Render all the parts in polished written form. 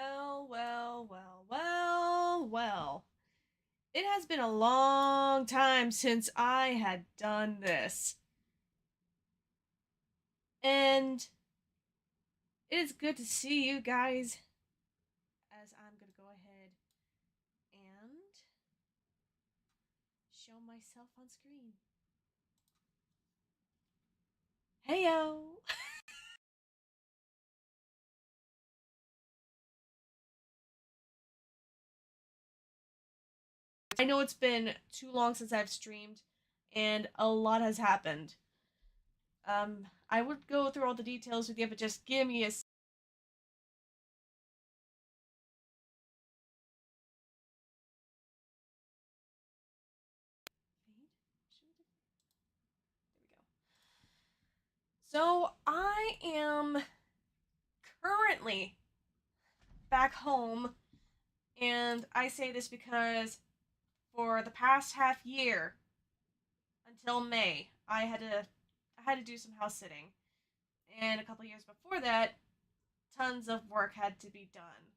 Well, well, well, well, well. It has been a long time since I had done this. And it is good to see you guys as I'm going to go ahead and show myself on screen. Heyo! I know it's been too long since I've streamed, and a lot has happened. I would go through all the details with you, but just give me a So I am currently back home, and I say this because for the past half year until May, I had to do some house sitting, and a couple years before that, tons of work had to be done.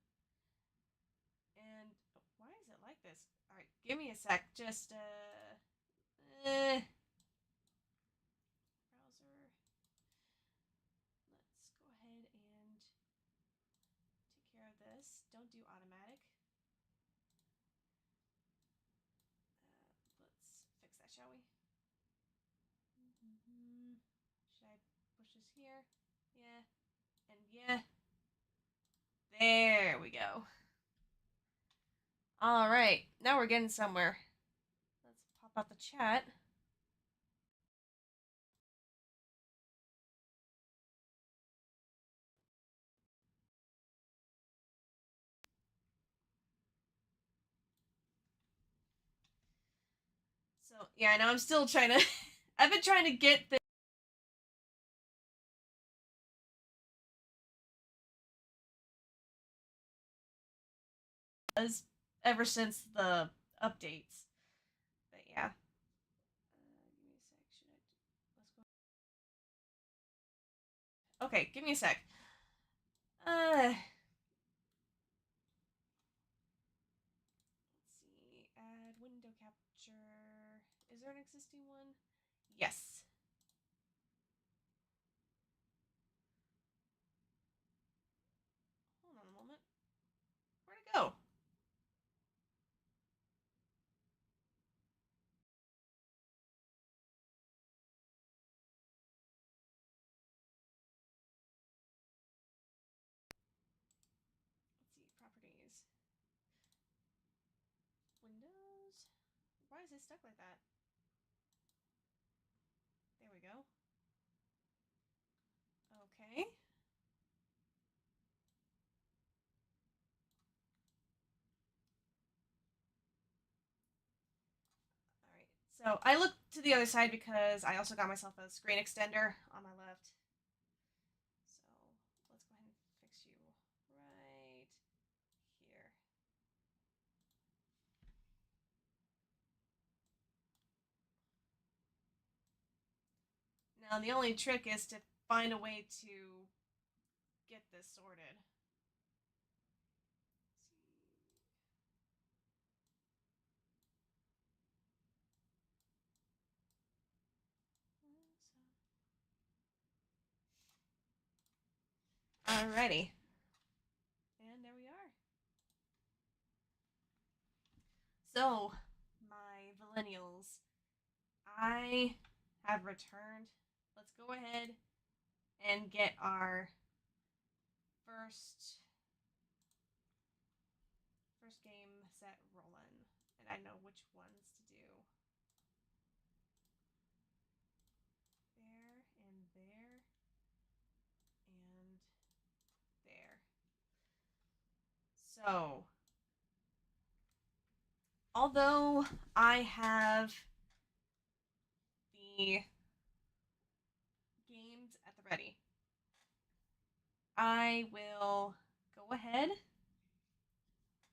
And why is it like this? All right, give me a sec. Just browser. Let's go ahead and take care of this. Don't do automatic. Let's fix that, shall we? Should I push this here? Yeah. And yeah. There we go. Alright. Now we're getting somewhere. Let's pop out the chat. So, yeah, I know I'm still trying to... I've been trying to get this ever since the updates. But yeah. Give me a sec. Should I... Let's go... Okay, give me a sec. Let's see. Add window capture. Is there an existing one? Yes. Hold on a moment. Where'd it go? Let's see. Properties. Windows. Why is it stuck like that? There we go. Okay. Alright. So I look to the other side because I also got myself a screen extender on my left. So let's go ahead and fix you right here. Now the only trick is to find a way to get this sorted. Alrighty. And there we are. So, my millennials, I have returned. Let's go ahead and get our first game set rolling. And I know which ones to do. There and there and there. So, although I have the games at the ready, I will go ahead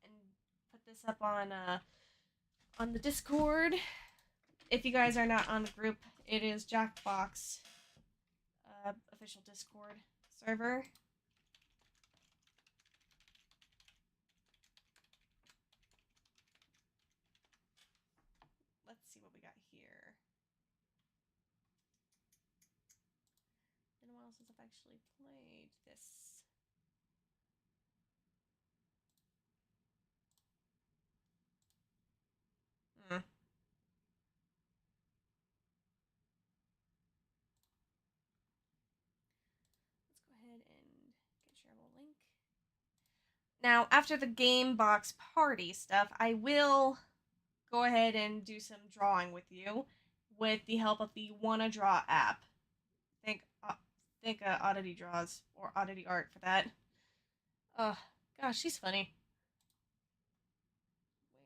and put this up on the Discord. If you guys are not on the group, it is JackBox official Discord server. see what we got here. Been a while since I've actually played this. Let's go ahead and get shareable link. Now, after the JackBox Party stuff, I will go ahead and do some drawing with you with the help of the WannaDraw app. Think Audity draws or Audity art for that. Gosh, she's funny. Where?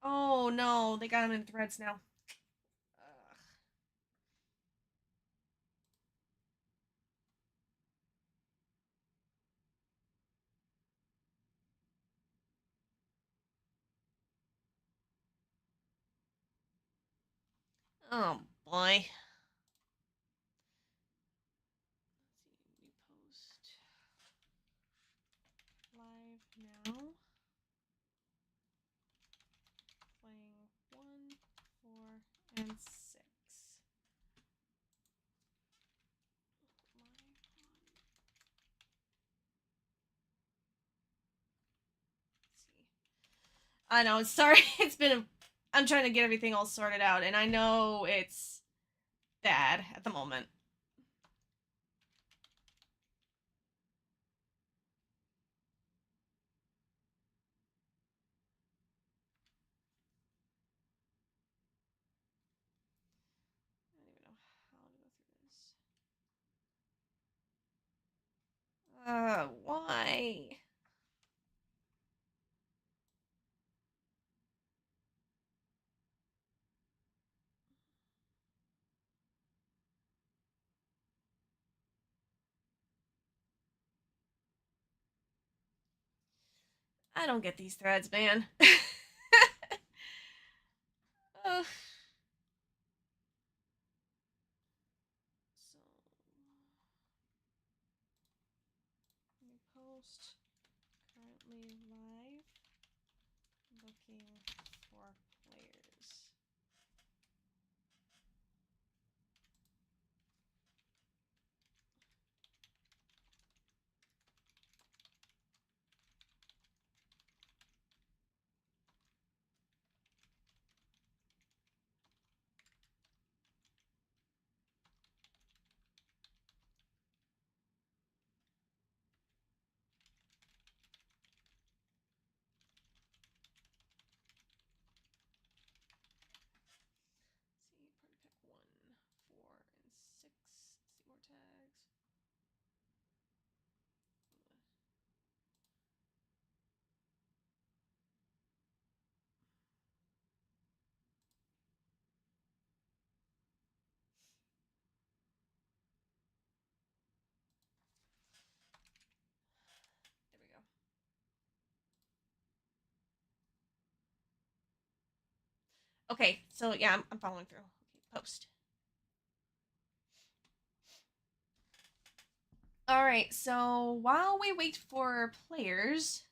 Oh no, they got him in threads now. Ugh. Oh boy. Let's see, new post. Live now. Playing 1, 4, and 6. I know, sorry, it's been I'm trying to get everything all sorted out, and I know it's bad at the moment. I don't even know how to go through this. Why? I don't get these threads, man. uh, so, new post, currently live, looking for players. See, party pack 1, 4, and 6. See more tags. There we go. Okay, so yeah, I'm following through. Okay, post. All right, so while we wait for players,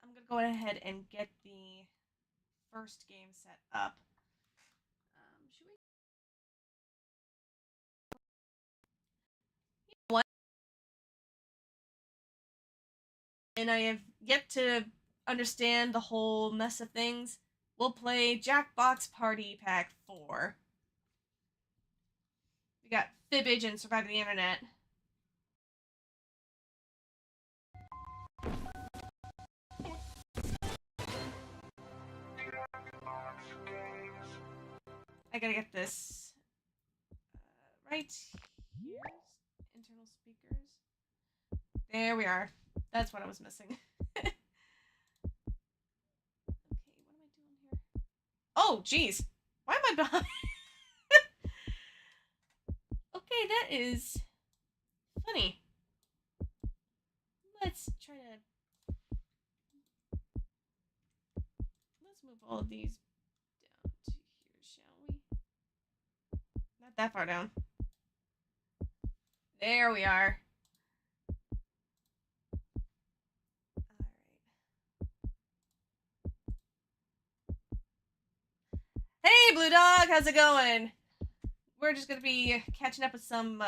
I'm gonna go ahead and get the first game set up. Should we? You know what? And I have yet to understand the whole mess of things. We'll play JackBox Party Pack 4. We got Fibbage and Surviving the Internet. I gotta get this right here. Internal speakers. There we are. That's what I was missing. Okay, what am I doing here? Oh, jeez. Why am I behind? Okay, that is funny. Let's try to... Let's move all of these down to here, shall we? Not that far down. There we are. Hey, Blue Dog, how's it going? We're just gonna be catching up with some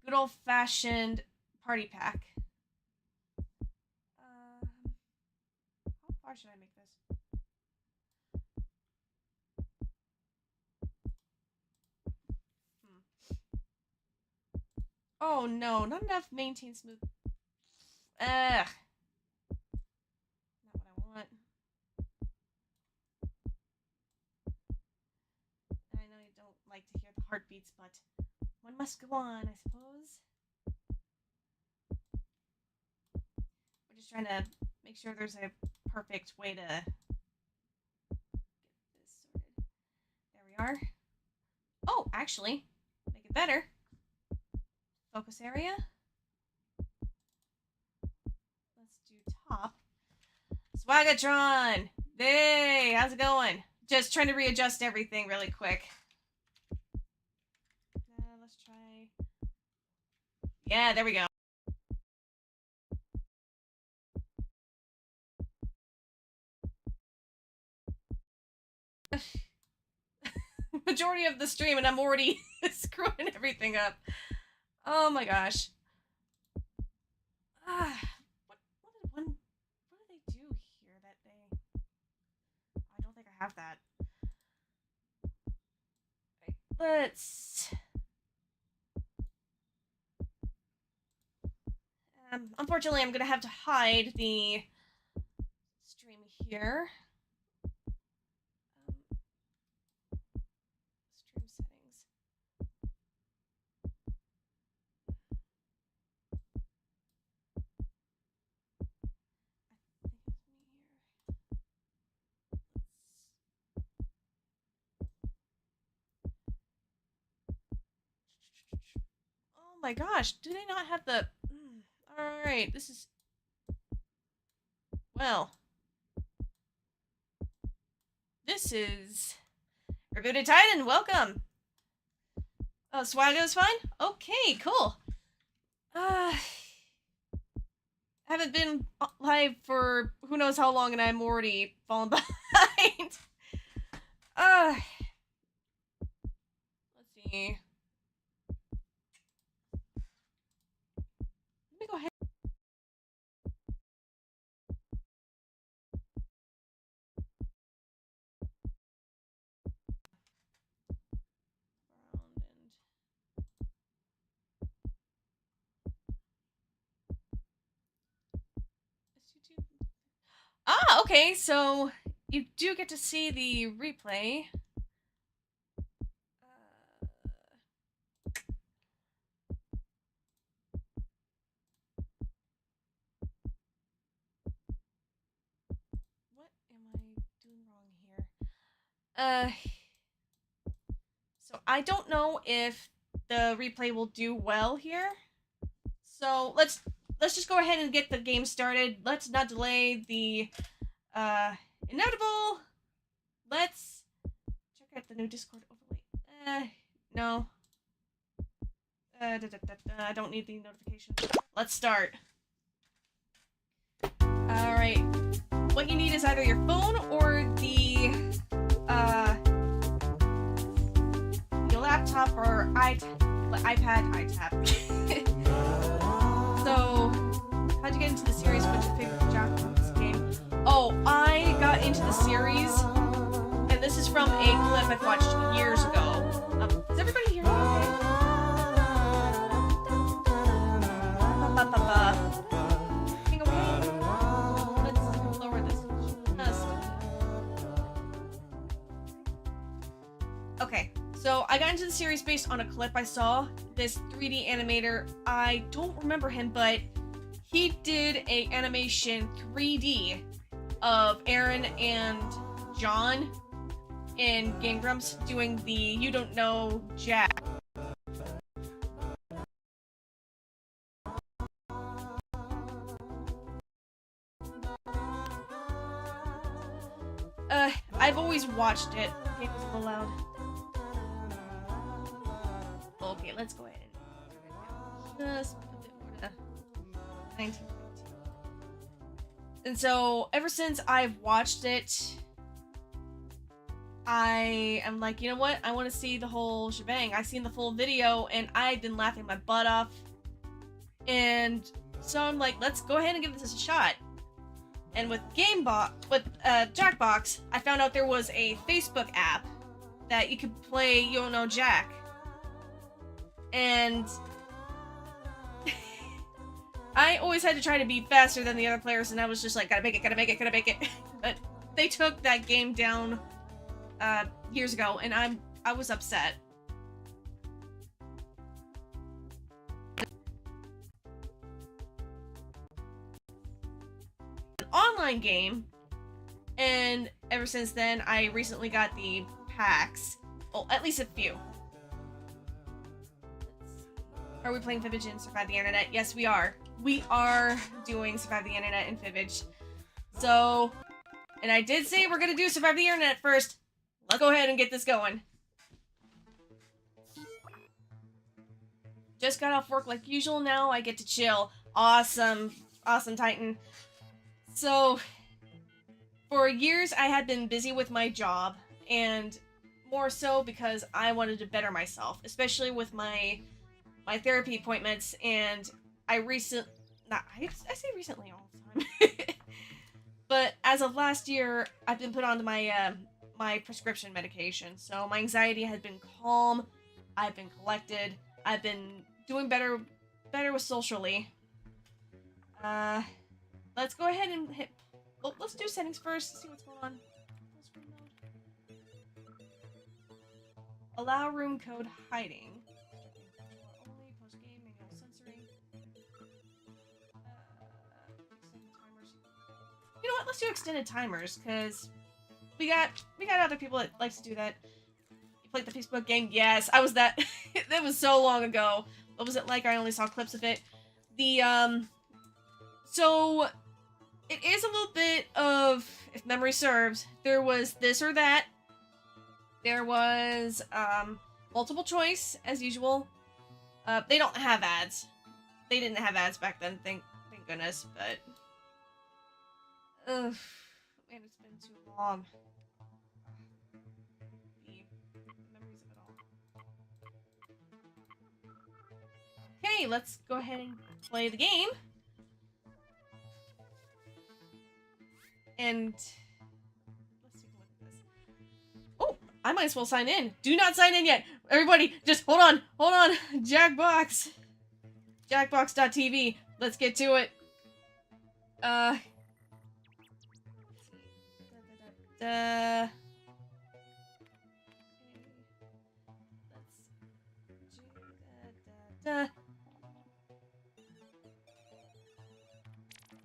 good old-fashioned party pack. How far should I make this? Oh no, not enough maintain smooth. Ugh. Not what I want. I know you don't like to hear the heartbeats, but one must go on, I suppose. We're just trying to make sure there's a perfect way to get this sorted. There we are. Oh, actually, make it better. Focus area. Let's do top. Swagatron! Hey, how's it going? Just trying to readjust everything really quick. Let's try... Yeah, there we go. Majority of the stream and I'm already screwing everything up. Oh my gosh. What did they do here that they... I don't think I have that. Right, let's... unfortunately, I'm gonna have to hide the stream here. Stream settings. I think it's me here. Oh my gosh, do they not have the... Alright, this is... Well... This is... Rebooted Titan, welcome! Oh, Swago's fine? Okay, cool. Haven't been live for who knows how long and I'm already falling behind. Let's see. Let me go ahead. Ah, okay, so you do get to see the replay. What am I doing wrong here? So I don't know if the replay will do well here. So let's just go ahead and get the game started. Let's not delay the inevitable. Let's check out the new Discord overlay. No. I don't need the notification. Let's start. Alright. What you need is either your phone or the your laptop or iPad. So, how'd you get into the series? What'd you pick JackBox game? Oh, I got into the series, and this is from a clip I've watched years ago. Is everybody hearing me okay? Everything okay? Let's lower this just... Okay, so I got into the series based on a clip I saw. This 3D animator, I don't remember him, but he did a animation 3D of Aaron and John in Game Grumps doing the You Don't Know Jack. I've always watched it. The game was a little loud. Okay, let's go ahead and just put the order 19. And so, ever since I've watched it, I am like, you know what? I want to see the whole shebang. I've seen the full video, and I've been laughing my butt off. And so I'm like, let's go ahead and give this a shot. And with JackBox, I found out there was a Facebook app that you could play You Know Jack. And I always had to try to be faster than the other players, and I was just like, gotta make it. But they took that game down years ago, and I was upset. An online game, and ever since then, I recently got the packs. Well, at least a few. Are we playing Fibbage and Survive the Internet? Yes, we are. We are doing Survive the Internet and Fibbage. So, and I did say we're gonna do Survive the Internet first. Let's go ahead and get this going. Just got off work like usual, now I get to chill. Awesome. Awesome, Titan. So, for years I had been busy with my job, and more so because I wanted to better myself, especially with my therapy appointments, and I say recently all the time. But as of last year, I've been put onto my prescription medication. So my anxiety had been calm, I've been collected, I've been doing better with socially. Let's go ahead and let's do settings first, see what's going on. Allow room code hiding. You know what? Let's do extended timers, because we got other people that likes to do that. You played the Facebook game? Yes, I was that. That was so long ago. What was it like? I only saw clips of it. So it is a little bit of, if memory serves, there was this or that. There was multiple choice as usual. They don't have ads. They didn't have ads back then. Thank goodness, but. Ugh, man, it's been too long. The memories of it all. Okay, let's go ahead and play the game. And let's take a look at this. Oh, I might as well sign in. Do not sign in yet. Everybody, just hold on. JackBox. JackBox.tv. Let's get to it.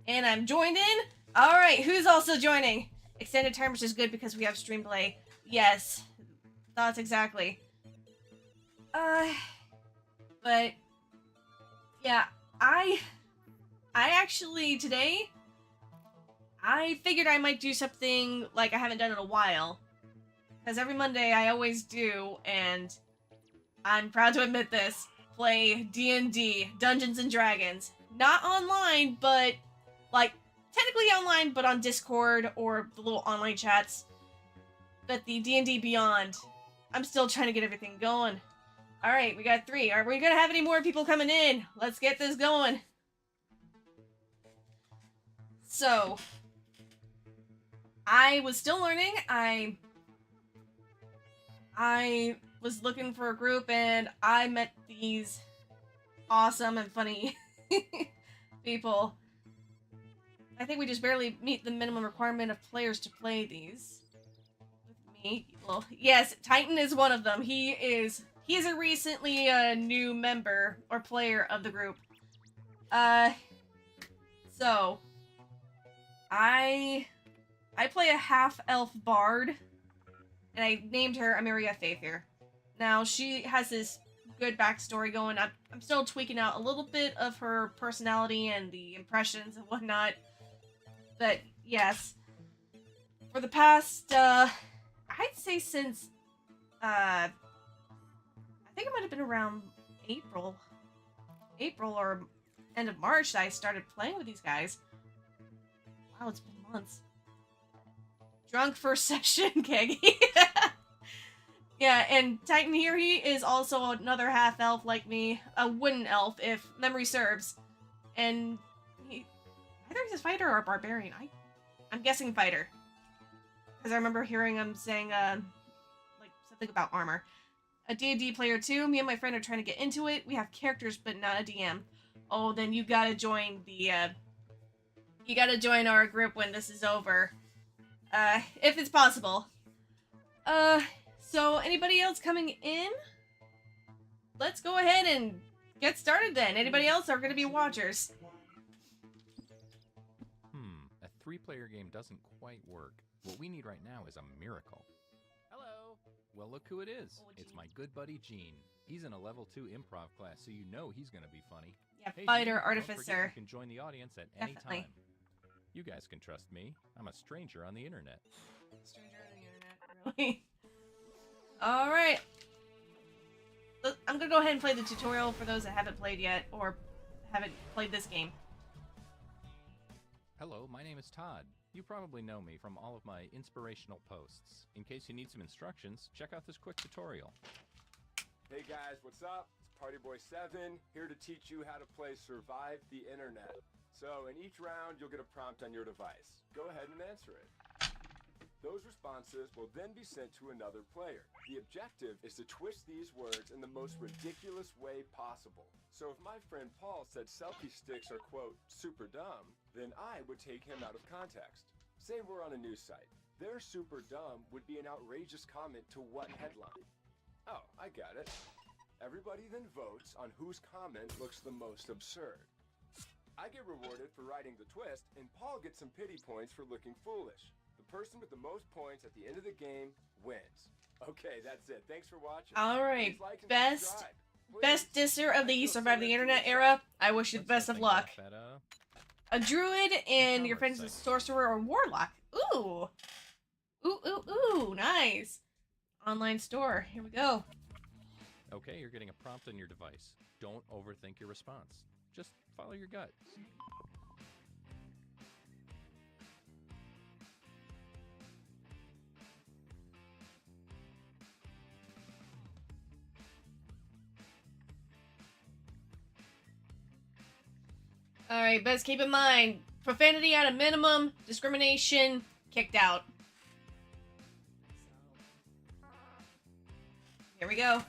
And I'm joined in. Alright, who's also joining? Extended timers is good because we have stream delay. Yes, thoughts exactly. But yeah, I actually today I figured I might do something like I haven't done in a while. Because every Monday I always do, and I'm proud to admit this, play D&D, Dungeons & Dragons. Not online, but, like, technically online, but on Discord or the little online chats. But the D&D Beyond, I'm still trying to get everything going. Alright, we got 3. Are we gonna have any more people coming in? Let's get this going. So, I was still learning. I was looking for a group, and I met these awesome and funny people. I think we just barely meet the minimum requirement of players to play these with me. Well, yes, Titan is one of them. He's a recently new member or player of the group. So I play a half-elf bard, and I named her Amiria Faithir. Now, she has this good backstory going. I'm still tweaking out a little bit of her personality and the impressions and whatnot. But, yes. For the past, I'd say since, I think it might have been around April. April or end of March that I started playing with these guys. Wow, it's been months. Drunk first session, Keggy. Yeah, and Titan here, he is also another half elf like me, a wooden elf, if memory serves. And either he's a fighter or a barbarian. I'm guessing fighter, because I remember hearing him saying like something about armor. A D&D player too. Me and my friend are trying to get into it. We have characters, but not a DM. Oh, then you gotta join the you gotta join our group when this is over. If it's possible. So anybody else coming in? Let's go ahead and get started then. Anybody else are gonna be watchers. A 3-player game doesn't quite work. What we need right now is a miracle. Hello! Well, look who it is. Oh, it's my good buddy Gene. He's in a level 2 improv class, so you know he's gonna be funny. Yeah, hey, fighter, Gene, artificer. Don't forget you can join the audience at any Definitely. time. You guys can trust me. I'm a stranger on the internet. Stranger on the internet, really? Alright. I'm gonna go ahead and play the tutorial for those that haven't played yet, or haven't played this game. Hello, my name is Todd. You probably know me from all of my inspirational posts. In case you need some instructions, check out this quick tutorial. Hey guys, what's up? It's PartyBoy7, here to teach you how to play Survive the Internet. So, in each round, you'll get a prompt on your device. Go ahead and answer it. Those responses will then be sent to another player. The objective is to twist these words in the most ridiculous way possible. So if my friend Paul said selfie sticks are, quote, super dumb, then I would take him out of context. Say we're on a news site. Their super dumb would be an outrageous comment to what headline? Oh, I got it. Everybody then votes on whose comment looks the most absurd. I get rewarded for writing the twist, and Paul gets some pity points for looking foolish. The person with the most points at the end of the game wins. Okay, that's it. Thanks for watching. Alright, Please like and best subscribe. best disser of the Survive the Internet era. I wish you the best of luck. A druid and your friend's a sorcerer or warlock. Ooh. Ooh, nice. Online store. Here we go. Okay, you're getting a prompt on your device. Don't overthink your response. Just follow your gut. Alright, best keep in mind, profanity at a minimum, discrimination, kicked out. Here we go.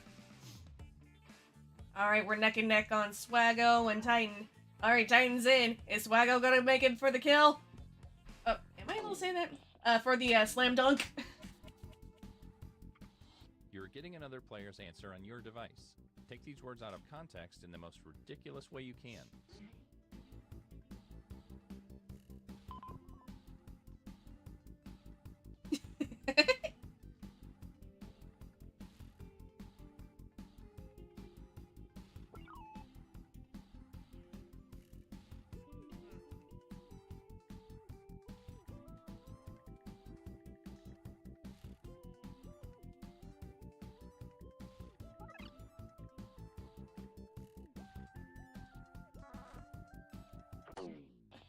Alright, we're neck and neck on Swaggo and Titan. Alright, Titan's in. Is Swaggo gonna make it for the kill? Oh, am I able to say that? For the slam dunk? You're getting another player's answer on your device. Take these words out of context in the most ridiculous way you can.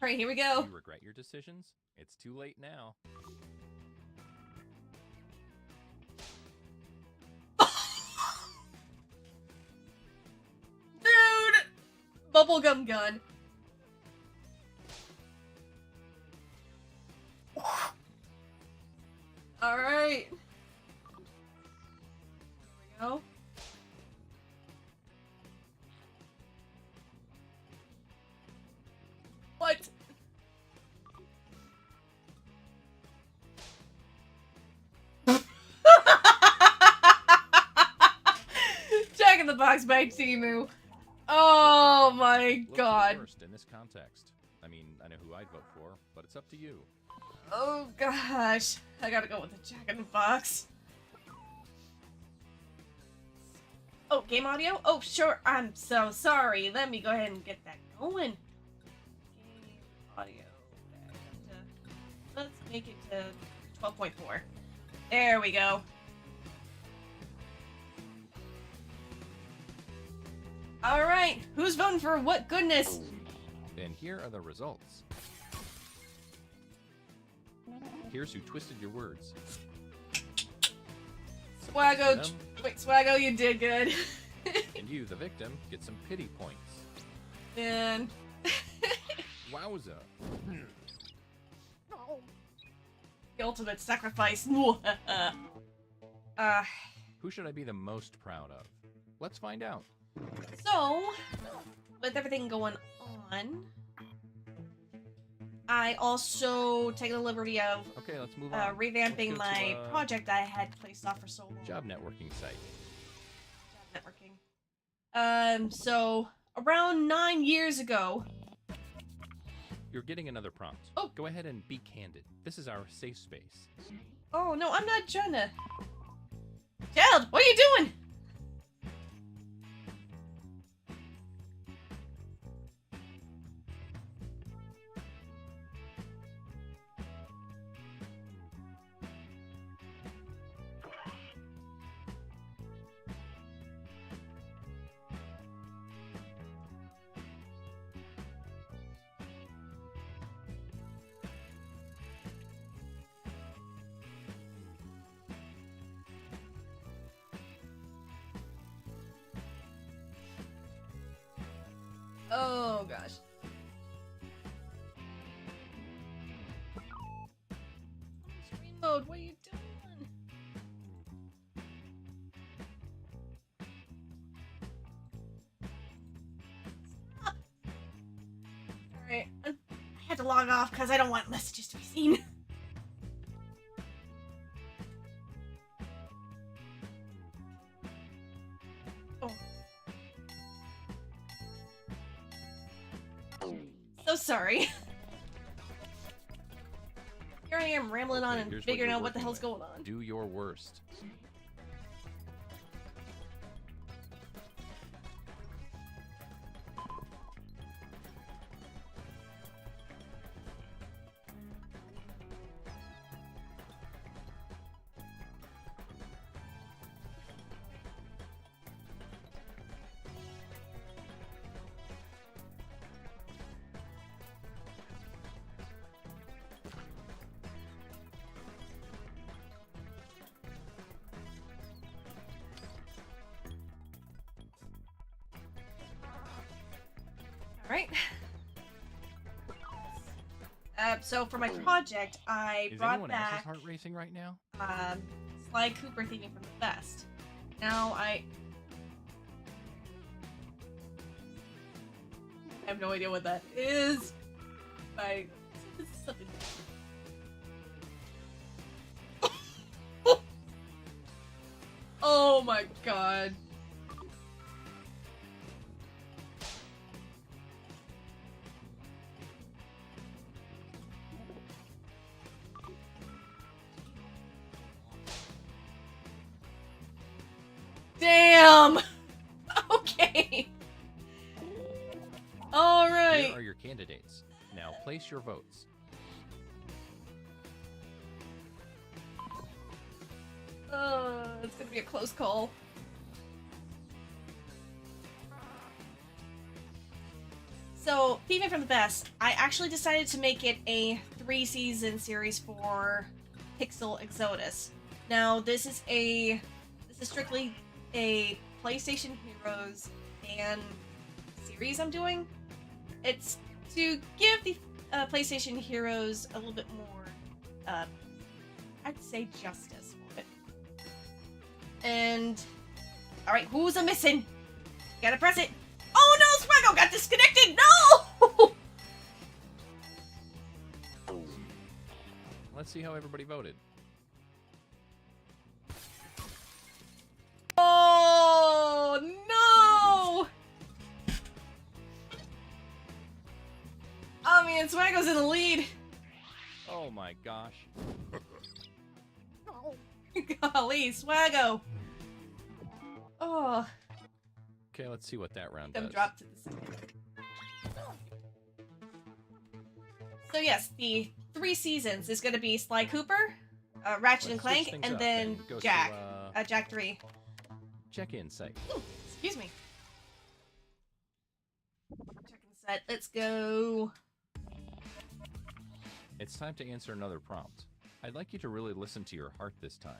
Alright, here we go. You regret your decisions? It's too late now. Dude! Bubblegum gun. Alright. Here we go. What? Jack in the Box by Timu. Oh my god. First in this context. I mean, I know who I'd vote for, but it's up to you. Oh gosh. I gotta go with the Jack in the Box. Oh, game audio? Oh, sure. I'm so sorry. Let me go ahead and get that going. Game audio. Let's make it to 12.4. There we go. Alright, who's voting for what goodness? And here are the results. Here's who twisted your words. Swaggo, Them, wait, Swaggo, you did good. and you, the victim, get some pity points. And Wowza. the ultimate sacrifice. Who should I be the most proud of? Let's find out. So, with everything going on, I also take the liberty of Okay, let's move on. revamping Let's go my to, project I had placed off for so long. Job networking site. Job networking. So around 9 years ago. You're getting another prompt. Oh. Go ahead and be candid. This is our safe space. Oh no, I'm not trying to. Child, what are you doing? Oh gosh. Screen mode, what are you doing? Stop. Alright, I had to log off because I don't want messages to be seen. Oh. So sorry. Here I am rambling on Okay, and here's figuring you're out what the working hell's with. going on. Do your worst. Alright. So for my project, I Is brought anyone else's back heart racing right now? Sly Cooper theming from the best. Now I have no idea what that is. This is something. Oh my god. Damn! Okay. Alright. Here are your candidates. Now place your votes. It's gonna be a close call. So, Thieving from the Best, I actually decided to make it a 3-season series for Pixel Exodus. Now, this is strictly a PlayStation Heroes fan series I'm doing. It's to give the PlayStation Heroes a little bit more, I'd say, justice for it. And, alright, who's a missing? Gotta press it. Oh no, Swaggo got disconnected! No! Let's see how everybody voted. Oh no! Oh man, Swaggo's in the lead. Oh my gosh. Golly, Swaggo. Oh, Okay, let's see what that round them does. dropped to the side. So yes, the 3 seasons is going to be Sly Cooper, Ratchet and Let's switch Clank, things and up then go Jack. To, Jack 3. check-in site. Ooh, excuse me. But let's go. It's time to answer another prompt. I'd like you to really listen to your heart this time.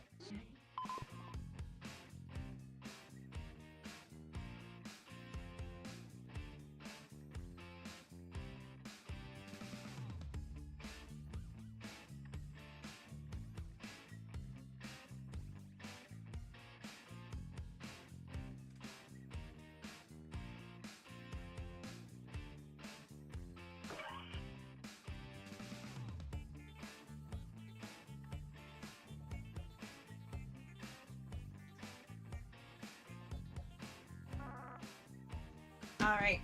Alright.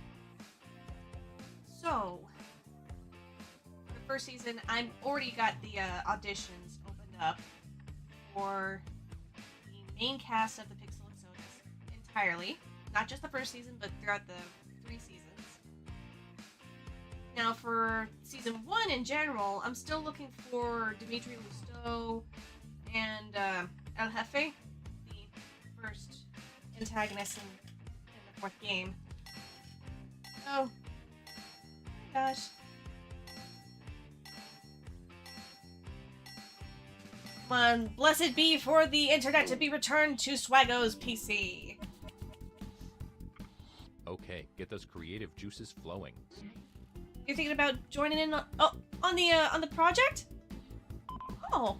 So, for the first season, I've already got the auditions opened up for the main cast of the Pixel Exodus entirely. Not just the first season, but throughout the 3 seasons. Now, for season 1 in general, I'm still looking for Dimitri Lousteau and El Jefe, the first antagonist in the 4th game. Oh my gosh. Come on, blessed be for the internet to be returned to Swaggo's PC. Okay, get those creative juices flowing. You're thinking about joining in on the project? Oh.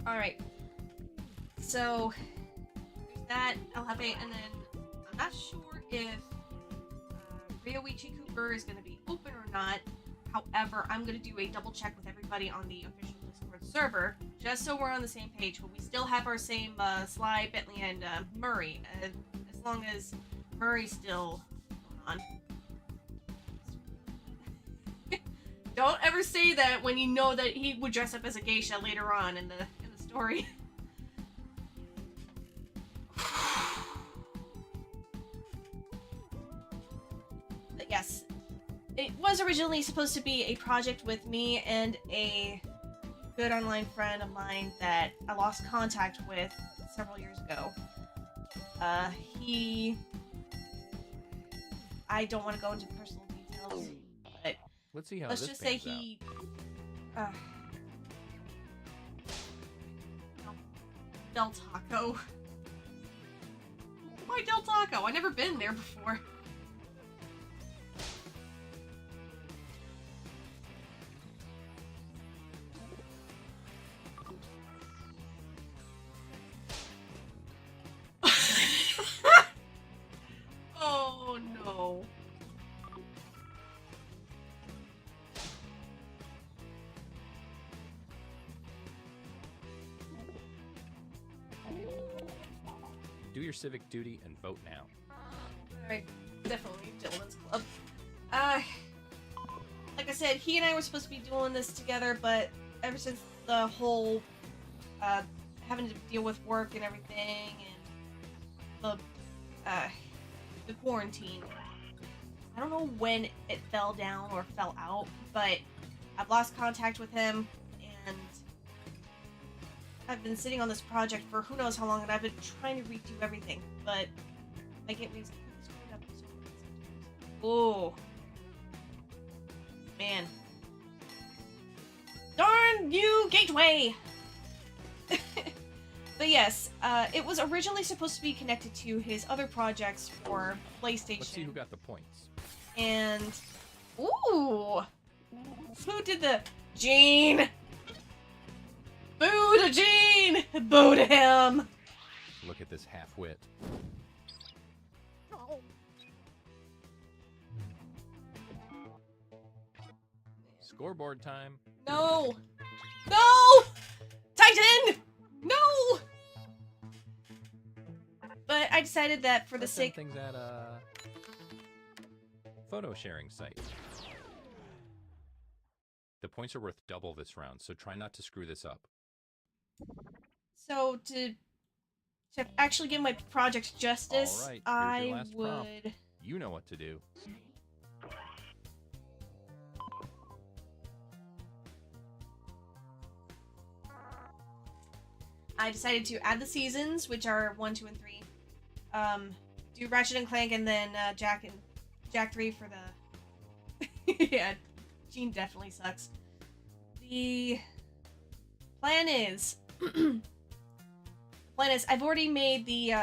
Alright, so there's that, El Jefe, and then I'm not sure if Ryoichi Cooper is going to be open or not. However, I'm going to do a double check with everybody on the official Discord server, just so we're on the same page, but we still have our same Sly, Bentley, and Murray, as long as Murray's still on. Don't ever say that when you know that he would dress up as a geisha later on in the story. But yes, it was originally supposed to be a project with me and a good online friend of mine that I lost contact with several years ago. I don't want to go into personal details, but Let's see how let's this just say pans out. Del Taco. Why Del Taco? I've never been there before. Oh no. Do your civic duty and vote now. Alright, definitely Gentlemen's Club. Like I said, he and I were supposed to be doing this together, but ever since the whole, having to deal with work and everything, and the quarantine, I don't know when it fell down or fell out, but I've lost contact with him, and I've been sitting on this project for who knows how long, and I've been trying to redo everything, but I get things screwed up so sometimes. Oh. Man. Darn you, Gateway! But yes, it was originally supposed to be connected to his other projects for PlayStation. Let's see who got the points. And... Ooh! Who did the... Gene! Boo to Gene! Boo to him! Look at this half-wit. Scoreboard time. No! No! Titan! No! But I decided that for the Let's end sake... things at photo sharing site. The points are worth double this round, so try not to screw this up. So to actually give my project justice, All right, here's I your last would. prompt. You know what to do. I decided to add the seasons, which are 1, 2, and 3. Do Ratchet and Clank, and then Jack 3 for the. Yeah, Gene definitely sucks. The plan is. I've already made the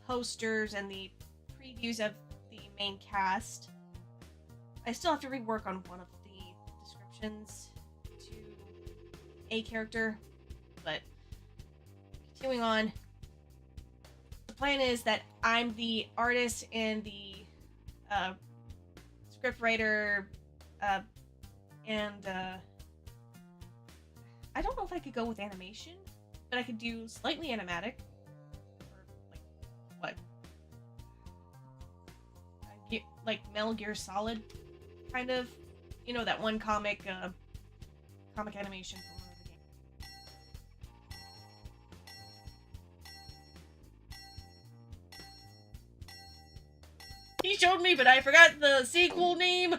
posters and the previews of the main cast. I still have to rework on one of the descriptions to a character, but continuing on. The plan is that I'm the artist and the script writer, and I don't know if I could go with animation, but I could do slightly animatic. Or, like, what? Like Metal Gear Solid, kind of. You know, that one comic animation from one of the games. He showed me, but I forgot the sequel name.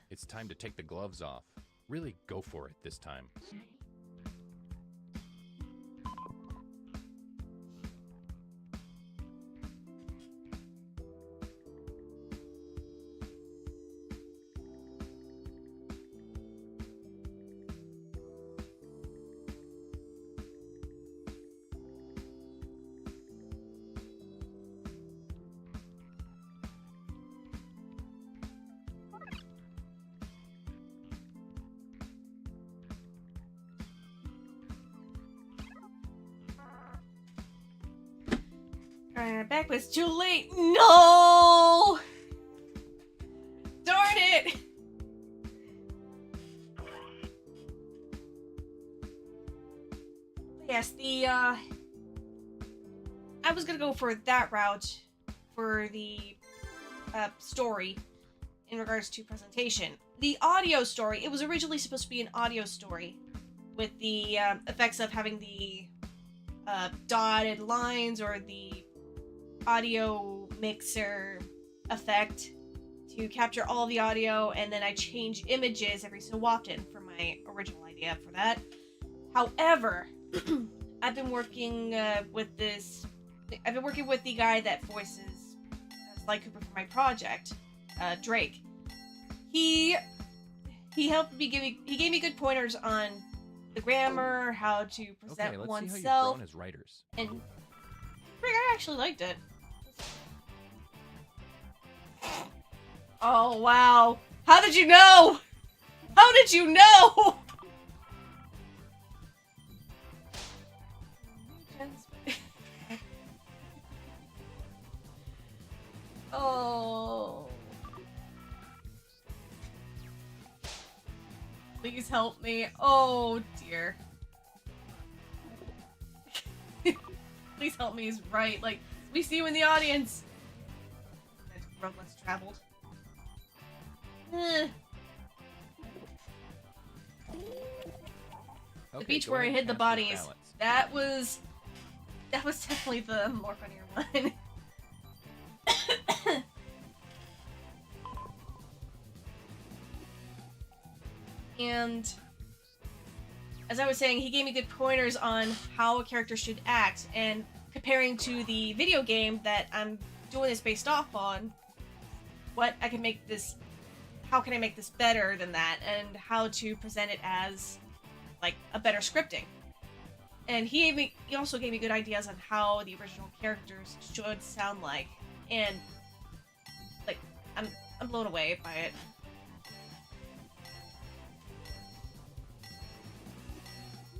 It's time to take the gloves off. Really go for it this time. Back was too late. No! Darn it! Yes, I was gonna go for that route for the story in regards to presentation. The audio story, it was originally supposed to be an audio story with the effects of having the dotted lines or the audio mixer effect to capture all the audio, and then I change images every so often for my original idea for that. However, I've been working with the guy that voices Sly Cooper for my project, Drake. He helped me he gave me good pointers on the grammar, how to present okay, let's oneself. see how you've grown as writers. And I actually liked it. Oh, wow. How did you know? How did you know? Oh. Please help me. Oh, dear. Please help me is right. Like, we see you in the audience. Road less traveled. The beach where I hid the bodies. That was definitely the more funnier one. And as I was saying, he gave me good pointers on how a character should act, and comparing to the video game that I'm doing this based off on, what I can make this, how can I make this better than that, and how to present it as like a better scripting. And he also gave me good ideas on how the original characters should sound like, and like I'm blown away by it.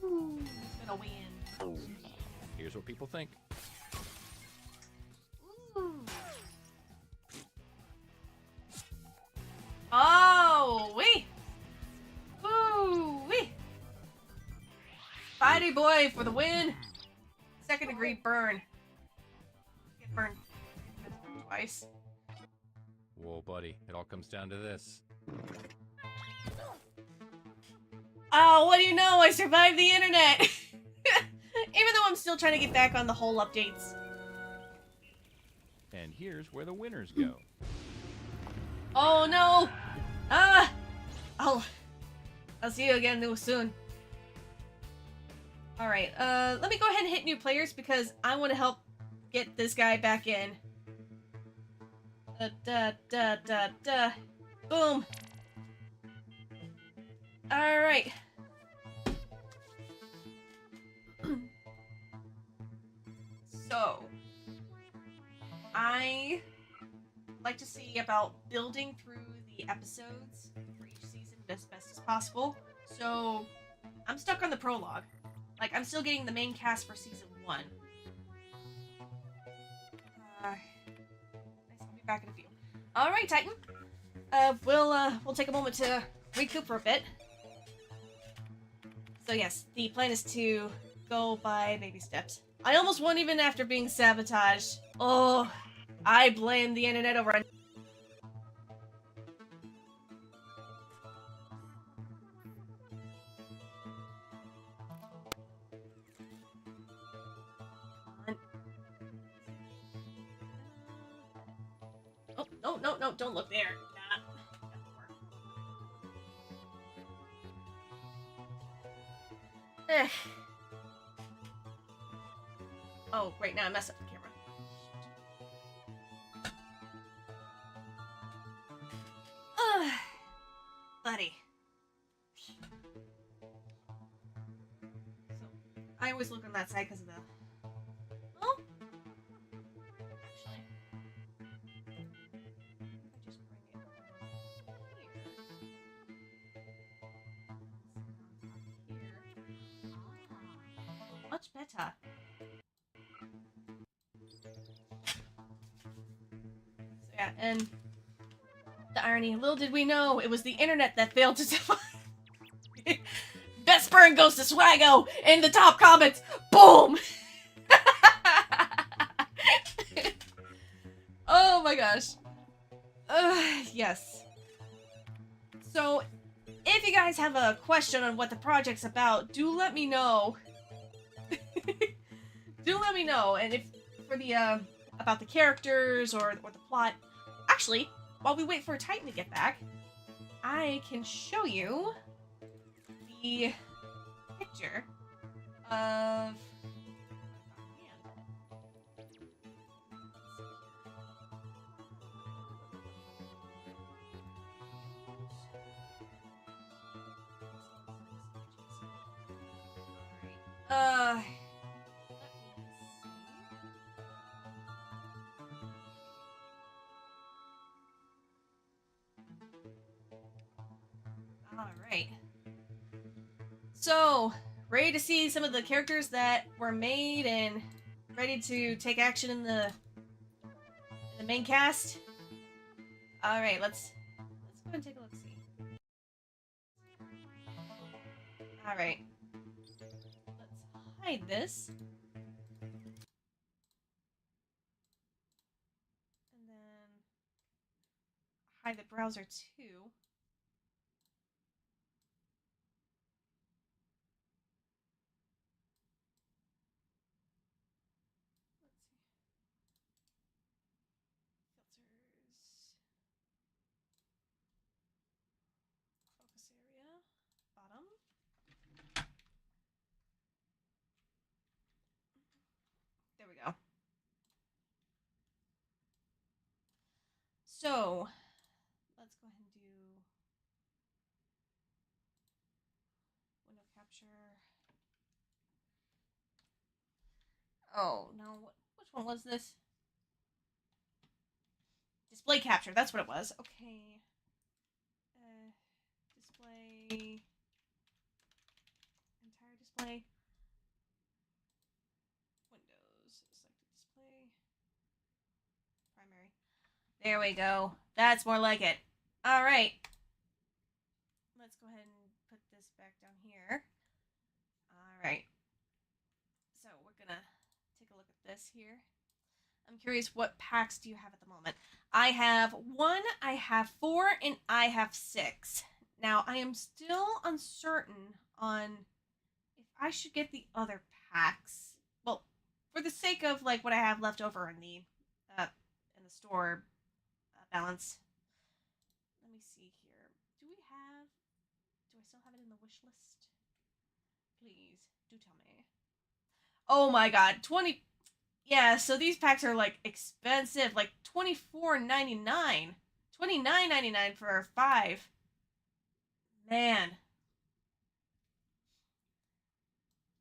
Ooh, it's gonna win. Here's what people think. Ooh. Oh, wee! Ooh, wee! Fighty boy for the win! Second degree burn. Get burned. device. Whoa, buddy. It all comes down to this. Oh, what do you know? I survived the internet! Even though I'm still trying to get back on the whole updates. And here's where the winners go. Oh no! Ah! I'll see you again soon. Alright, let me go ahead and hit new players because I want to help get this guy back in. Boom. Alright. So, I like to see about building through the episodes for each season as best as possible. So, I'm stuck on the prologue. Like, I'm still getting the main cast for season 1. Nice to be back in a few. Alright, Titan. We'll take a moment to recoup for a bit. So yes, the plan is to go by baby steps. I almost won even after being sabotaged. Oh, I blame the internet over on... Oh, no, don't look there. Nah. Oh, great, now I messed up the camera. Buddy. So, I always look on that side because of the... Oh? Actually... I just bring it here. Much better. So yeah, and the irony, little did we know, it was the internet that failed to survive. Best burn goes to Swaggo in the top comments. Boom! Oh my gosh. Yes. So, if you guys have a question on what the project's about, do let me know. Do let me know, and if for the about the characters or the plot. Actually, while we wait for Titan to get back, I can show you the picture of... Alright. So, ready to see some of the characters that were made and ready to take action in the main cast? Alright, let's go and take a look, see. Alright. Let's hide this. And then hide the browser too. Focus area, bottom. There we go. So, let's go ahead and do window capture. Oh, no, which one was this? Display capture, that's what it was. Okay. Display. Entire display. Windows. Selected display. Primary. There we go. That's more like it. Alright. Let's go ahead and put this back down here. Alright. So we're gonna take a look at this here. I'm curious, what packs do you have at the moment? I have 1, I have 4, and I have 6. Now, I am still uncertain on if I should get the other packs. Well, for the sake of like what I have left over uh in the store balance. Let me see here. Do I still have it in the wish list? Please do tell me. Oh my god, 20. Yeah, so these packs are like expensive, like $24.99, $29.99 for 5. Man.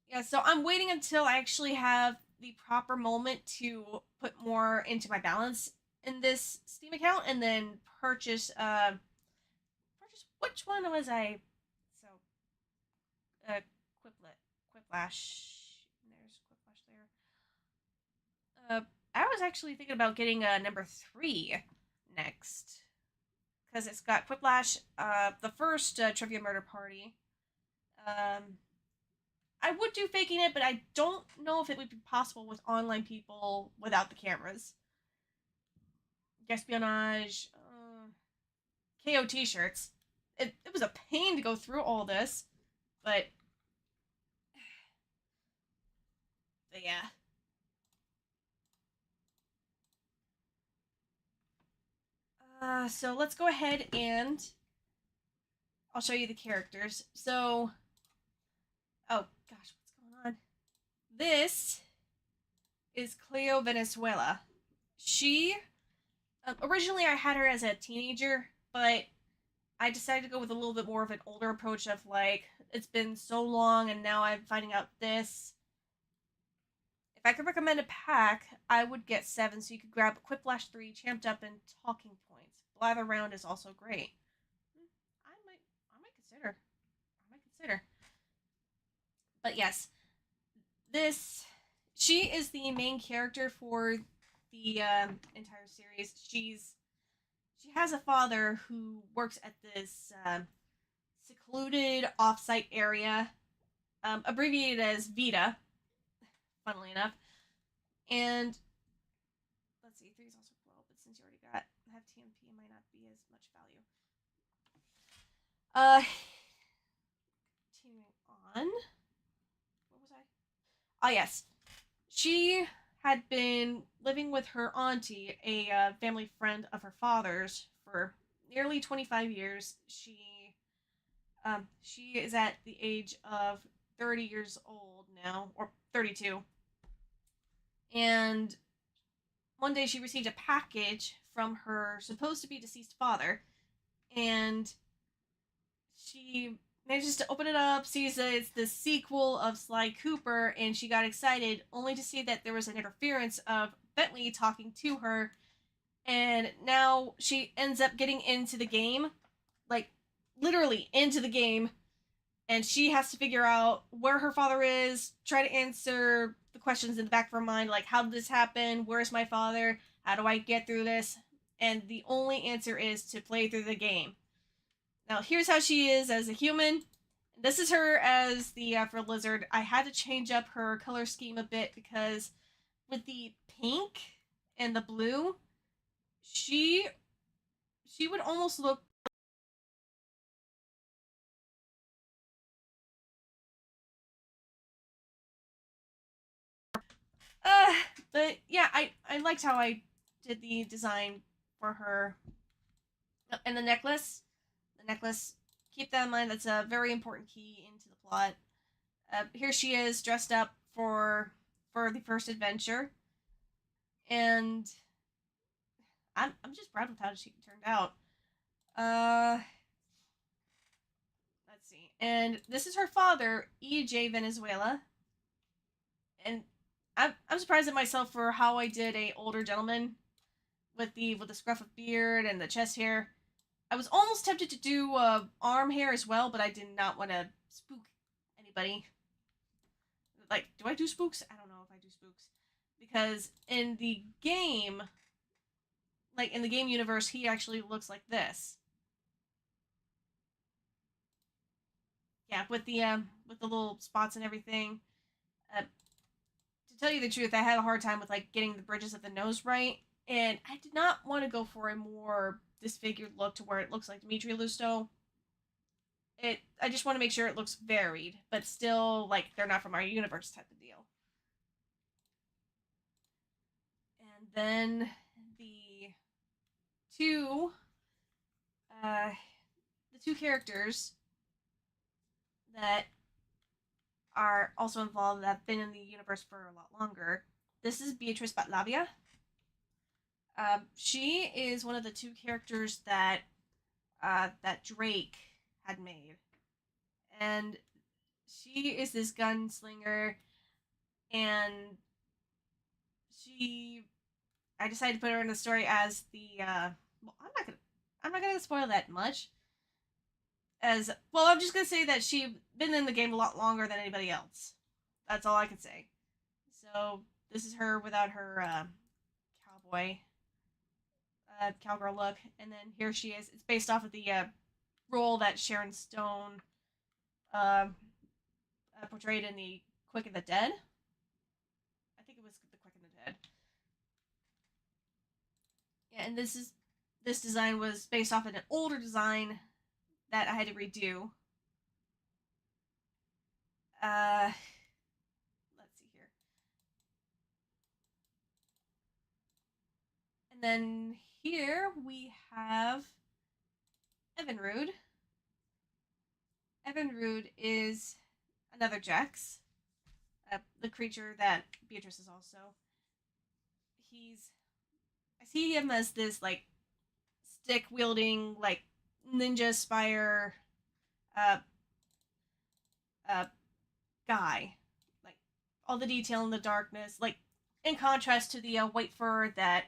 Yeah, so I'm waiting until I actually have the proper moment to put more into my balance in this Steam account and then purchase which one was I? So Quiplet, Quiplash. There's Quiplash there. I was actually thinking about getting number 3 next because it's got Quiplash, the first Trivia Murder Party. I would do faking it, but I don't know if it would be possible with online people without the cameras. Espionage, KO t-shirts. It was a pain to go through all this, but yeah. So let's go ahead and I'll show you the characters. So, oh gosh, what's going on? This is Cleo Venezuela. She, originally I had her as a teenager, but I decided to go with a little bit more of an older approach of like, it's been so long and now I'm finding out this. If I could recommend a pack, I would get 7 so you could grab Quiplash 3, Champed Up, and Talking Points. Blather Round is also great. I might consider. But yes, she is the main character for the entire series. She has a father who works at this secluded offsite area, abbreviated as Vita, funnily enough. And let's see, 3 is also cool, but since you already have TMP, it might not be as much value. Continuing on. What was I? Ah, yes. She had been living with her auntie, a family friend of her father's, for nearly 25 years. She is at the age of 30 years old now, or 32. And one day she received a package from her supposed to be deceased father, and she manages to open it up, sees that it's the sequel of Sly Cooper, and she got excited only to see that there was an interference of Bentley talking to her, and now she ends up getting into the game, like literally into the game, and she has to figure out where her father is, try to answer the questions in the back of her mind, like how did this happen, where's my father, how do I get through this, and the only answer is to play through the game. Now, here's how she is as a human. This is her as the Afro Lizard. I had to change up her color scheme a bit because with the pink and the blue, she would almost look. Uh, but yeah, I liked how I did the design for her. And the necklace. Keep that in mind. That's a very important key into the plot. Here she is dressed up for the first adventure, and I'm just proud with how she turned out. Let's see. And this is her father, E.J. Venezuela. And I'm surprised at myself for how I did a older gentleman with the scruff of beard and the chest hair. I was almost tempted to do arm hair as well, but I did not want to spook anybody. Like, do I do spooks? I don't know if I do spooks. Because in the game, like in the game universe, he actually looks like this. Yeah, with the little spots and everything. To tell you the truth, I had a hard time with like getting the bridges of the nose right, and I did not want to go for a more disfigured look to where it looks like Dimitri Lusto. I just want to make sure it looks varied, but still like they're not from our universe type of deal. And then the two uh the two characters that are also involved that have been in the universe for a lot longer. This is Beatrice Batlavia. She is one of the two characters that that Drake had made, and she is this gunslinger, and I decided to put her in the story as the well, I'm not gonna spoil that much. As well, I'm just gonna say that she's been in the game a lot longer than anybody else. That's all I can say. So this is her without her cowgirl look, and then here she is. It's based off of the role that Sharon Stone portrayed in the Quick and the Dead. I think it was the Quick and the Dead. Yeah, and this design was based off of an older design that I had to redo. Let's see here. And then here we have Evinrude. Evinrude is another Jax, the creature that Beatrice is also. I see him as this like stick wielding like ninja spire guy, like all the detail in the darkness, like in contrast to the white fur that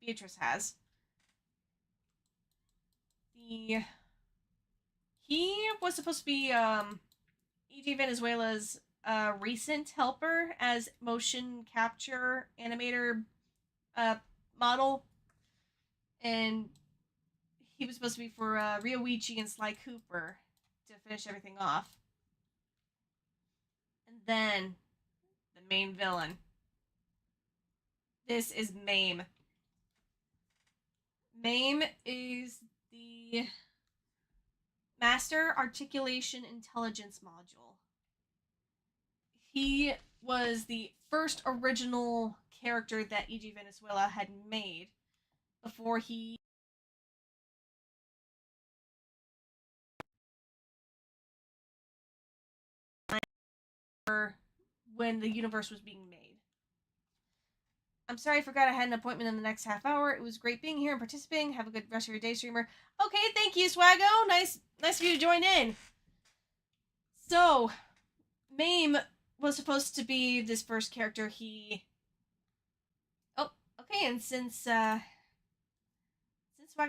Beatrice has. He was supposed to be E.G. Venezuela's recent helper as motion capture animator model, and he was supposed to be for Ryoichi and Sly Cooper to finish everything off. And then the main villain. This is Mame. Mame is the Master Articulation Intelligence module. He was the first original character that E.G. Venezuela had made before he when the universe was being made. I'm sorry I forgot I had an appointment in the next half hour. It was great being here and participating. Have a good rest of your day, streamer. Okay, thank you, Swaggo. Nice of you to join in. So, Mame was supposed to be this first character Oh, okay, and since Swaggo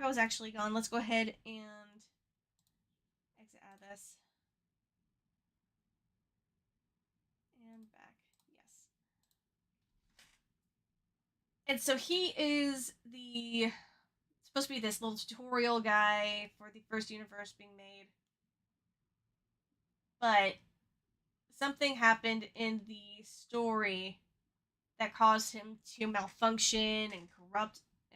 is actually gone, let's go ahead and exit out of this. And back. Yes. And so he is supposed to be this little tutorial guy for the first universe being made. But something happened in the story that caused him to malfunction and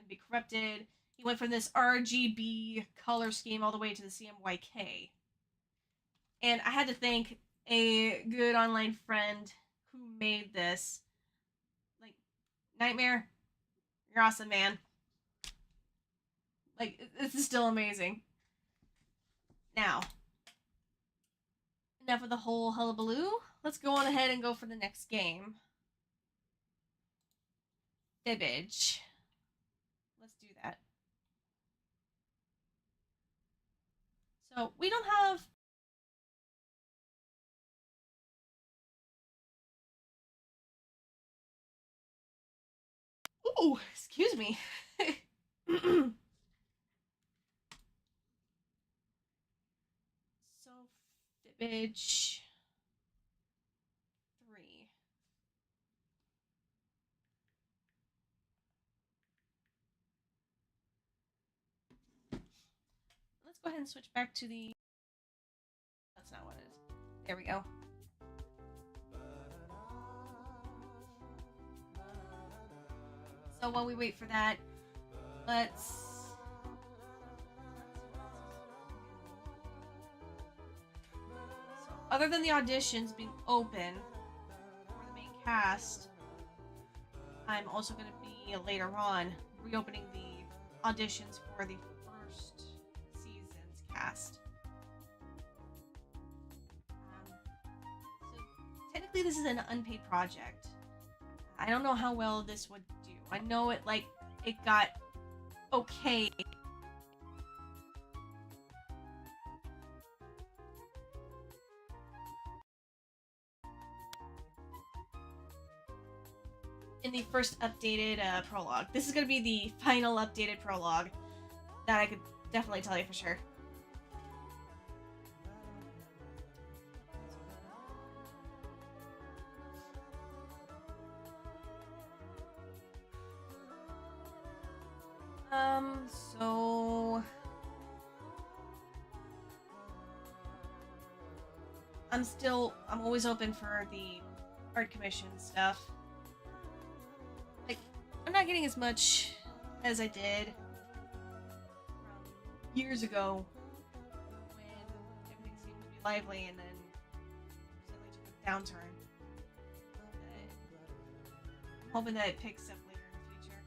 be corrupted. He went from this RGB color scheme all the way to the CMYK. And I had to thank a good online friend who made this. Like, Nightmare, you're awesome, man. Like, this is still amazing. Now, enough of the whole hullabaloo. Let's go on ahead and go for the next game. Fibbage. Let's do that. So, we don't have... Ooh, excuse me. So, Fibbage 3. Let's go ahead and switch back to the... That's not what it is. There we go. So while we wait for that, let's... So, other than the auditions being open for the main cast, I'm also going to be later on reopening the auditions for the first season's cast. So technically this is an unpaid project. I don't know how well this would do. I know it got okay. In the first updated prologue. This is going to be the final updated prologue. That I could definitely tell you for sure. So... I'm always open for the art commission stuff. Like, I'm not getting as much as I did years ago when everything seemed to be lively and then suddenly took a downturn. I'm hoping that it picks up later in the future.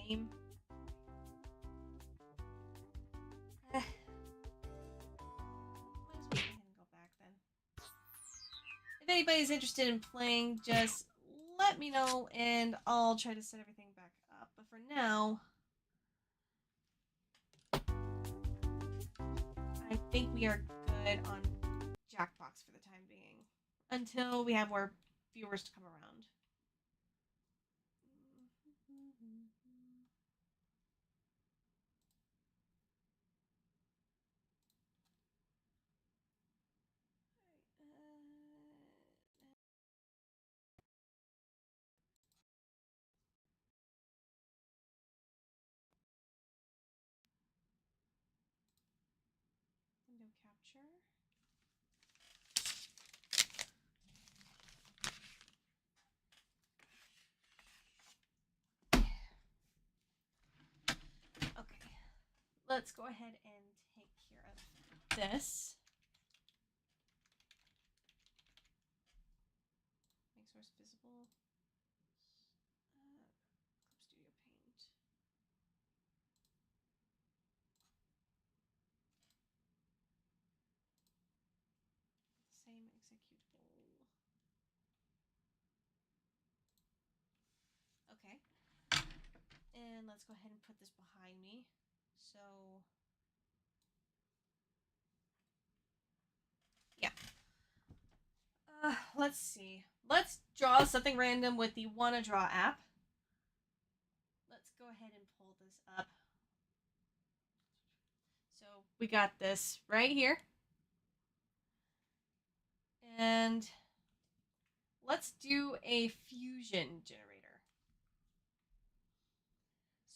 Game. Might as well go ahead and go back then. If anybody's interested in playing, just let me know and I'll try to set everything back up. But for now, I think we are good on JackBox for the time being. Until we have more viewers to come around. Window capture. Okay, let's go ahead and take care of this. Make source visible. Clip Studio Paint. Same executable. Okay. And let's go ahead and put this behind me. So, yeah. Let's see. Let's draw something random with the WannaDraw app. Let's go ahead and pull this up. So we got this right here. And let's do a fusion generator.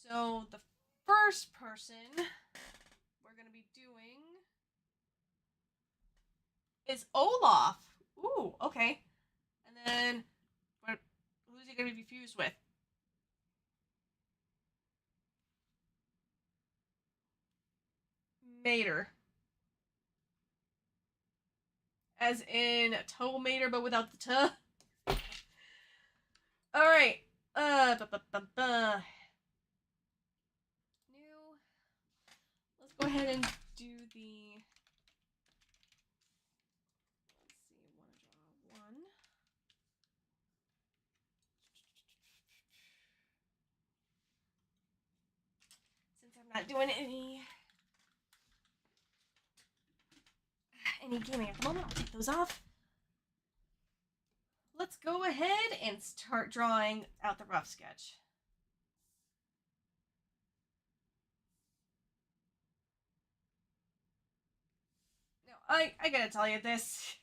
So the first person we're going to be doing is Olaf. Ooh, okay. And then who's he going to be fused with? Mater. As in toe mater, but without the tuh. Alright. New. Let's go ahead and do the... Let's see, I want to draw one. Since I'm not doing any gaming at the moment, I'll take those off. let's go ahead and start drawing out the rough sketch. Now, I gotta tell you this.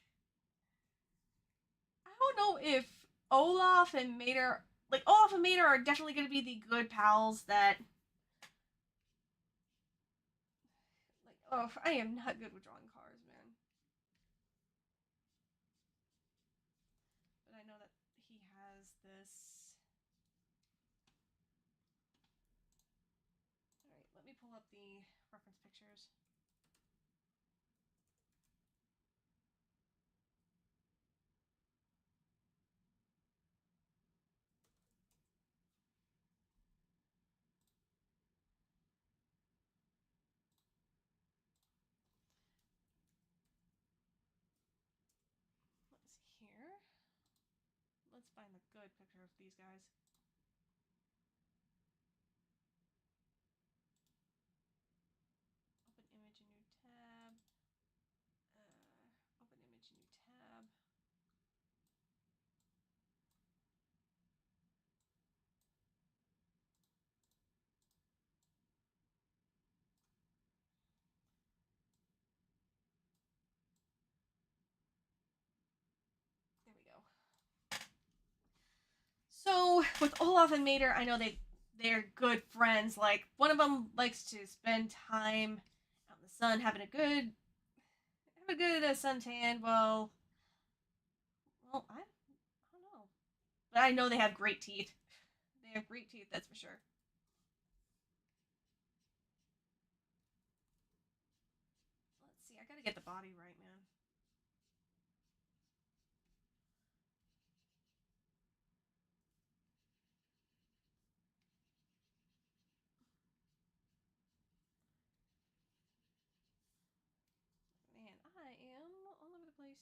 I don't know if Olaf and Mater, like, Olaf and Mater are definitely gonna be the good pals that. Like, oh, I am not good with drawing cars, man. But I know that he has this. Alright, let me pull up the reference pictures. Let's see here. Let's find the good picture of these guys. Open image, a new tab. Open image, a new tab. There we go. So with Olaf and Mater, I know they're good friends. Like one of them likes to spend time out in the sun, having a good suntan. Well, I don't know, but I know they have great teeth. They have great teeth, that's for sure. Let's see. I gotta get the body right, man. Man, I am all over the place.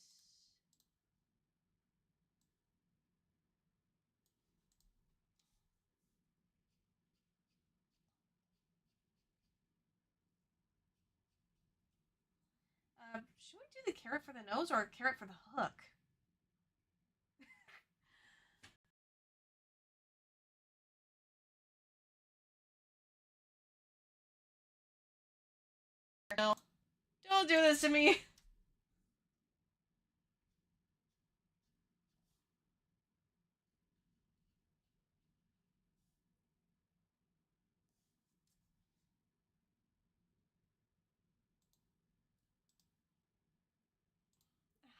Should we do the carrot for the nose or a carrot for the hook? No. Don't do this to me.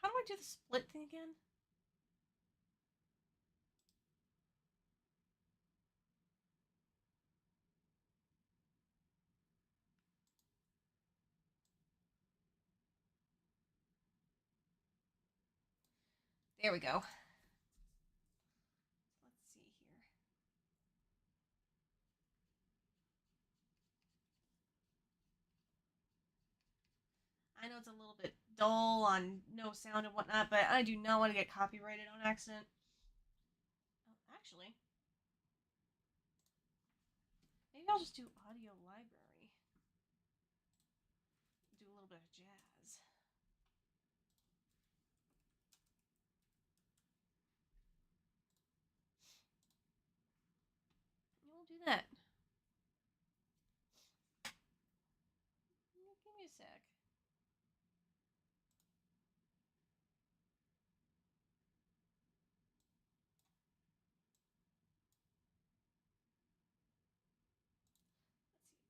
How do I do the split thing again? There we go. Let's see here. I know it's a little bit dull on no sound and whatnot, but I do not want to get copyrighted on accident. Oh, actually, maybe I'll just do audio library. Do a little bit of jazz. We'll do that. Give me a sec.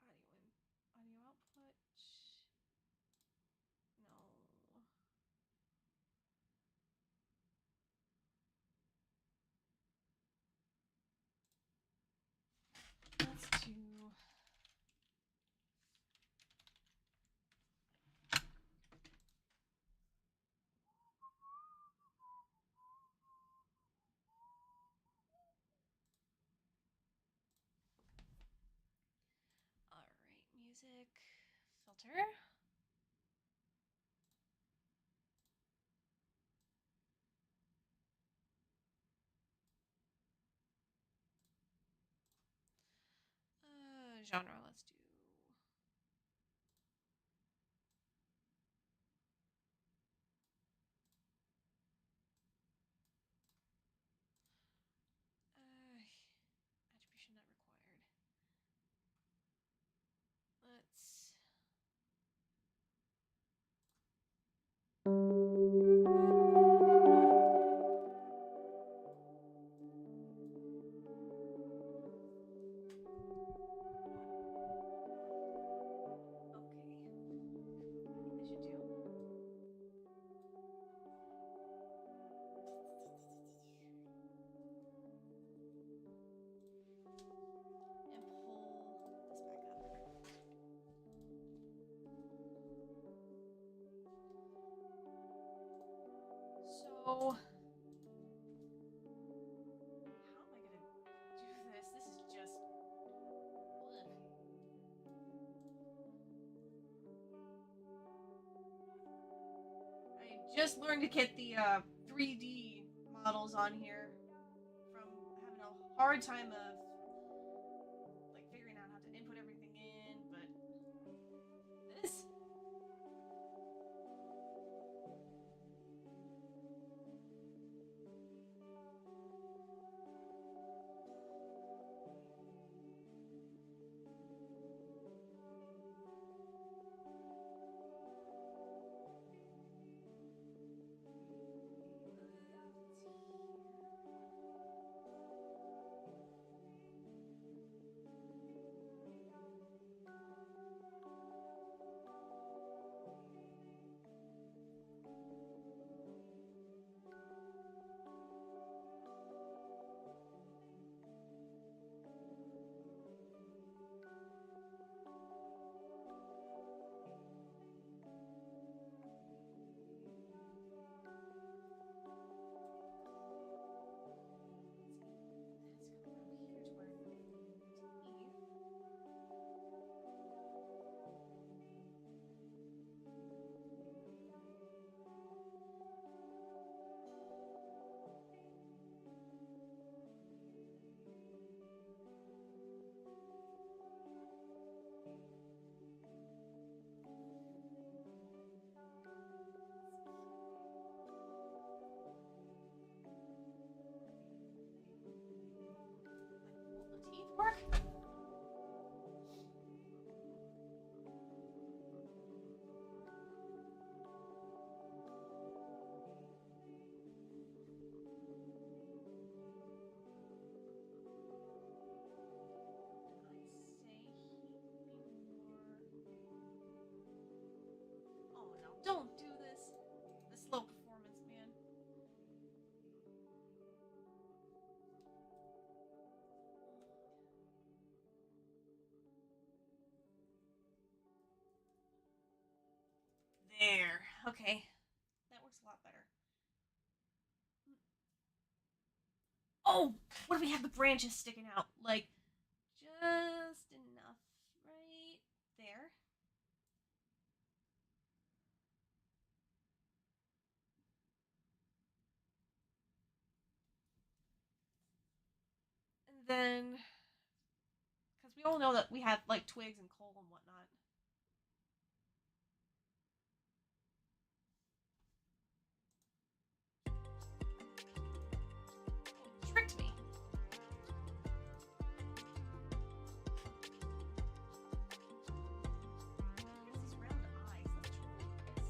Let's see, audio output. No. Let's do. All right, music filter. Genre, let's do. how am I gonna do this? This is just. Ugh. I just learned to get the 3D models on here from having a hard time of like figuring out how to input everything in, but this. Will the teeth work? Oh no, don't do this. The slow performance, man. There. Okay. That works a lot better. Oh, what if we have the branches sticking out? Like, just enough right there. And then, because we all know that we have, like, twigs and coal and whatnot. Oh, tricked me. These round eyes. Let's try this.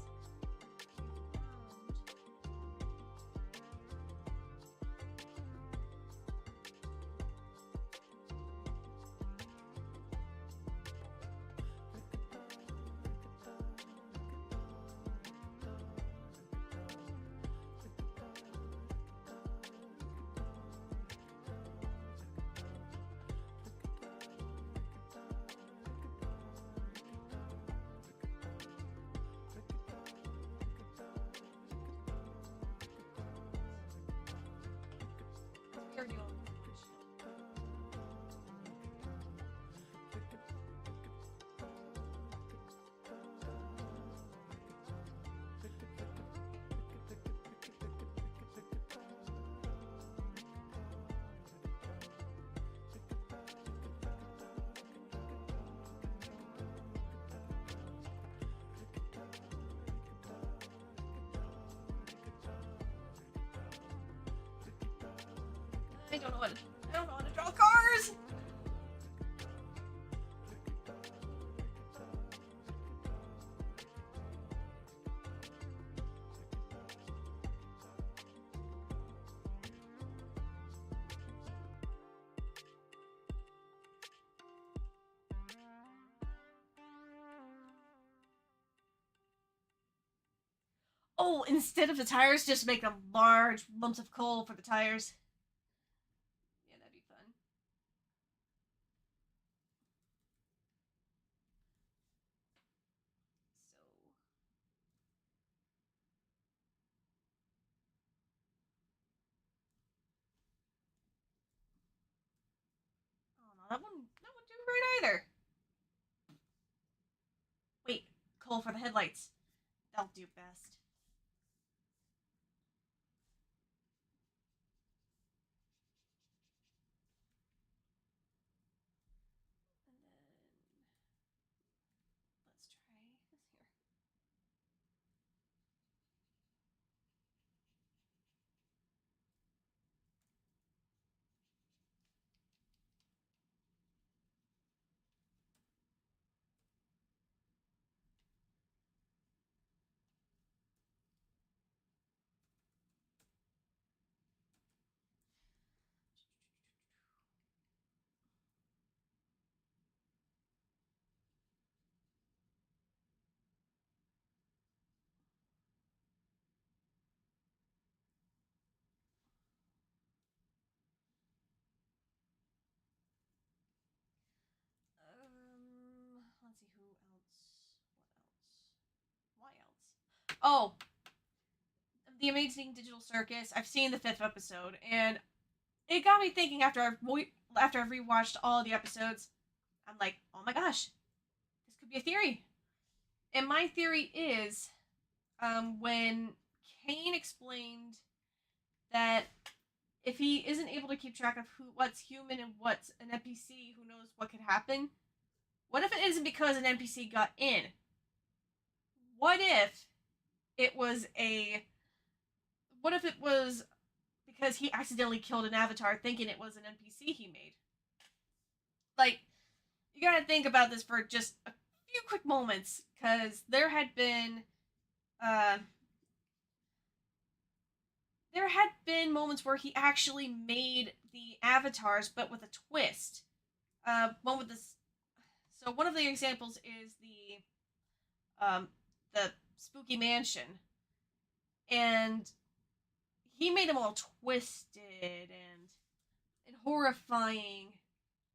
Here you go. I don't know how to draw cars. Oh, instead of the tires, just make them large lumps of coal for the tires. Yeah, that'd be fun. So either. Wait, coal for the headlights. That'll do best. And then let's try this here. Let's see who else. What else? Why else? Oh, The Amazing Digital Circus. I've seen the 5th episode, and it got me thinking after I've rewatched all the episodes. I'm like, oh my gosh, this could be a theory. And my theory is, when Kane explained that if he isn't able to keep track of what's human and what's an NPC, who knows what could happen? What if it isn't because an NPC got in? What if it was because he accidentally killed an avatar thinking it was an NPC he made? Like, you gotta think about this for just a few quick moments, because there had been moments where he actually made the avatars, but with a twist. One with this. So one of the examples is the spooky mansion, and he made them all twisted and horrifying.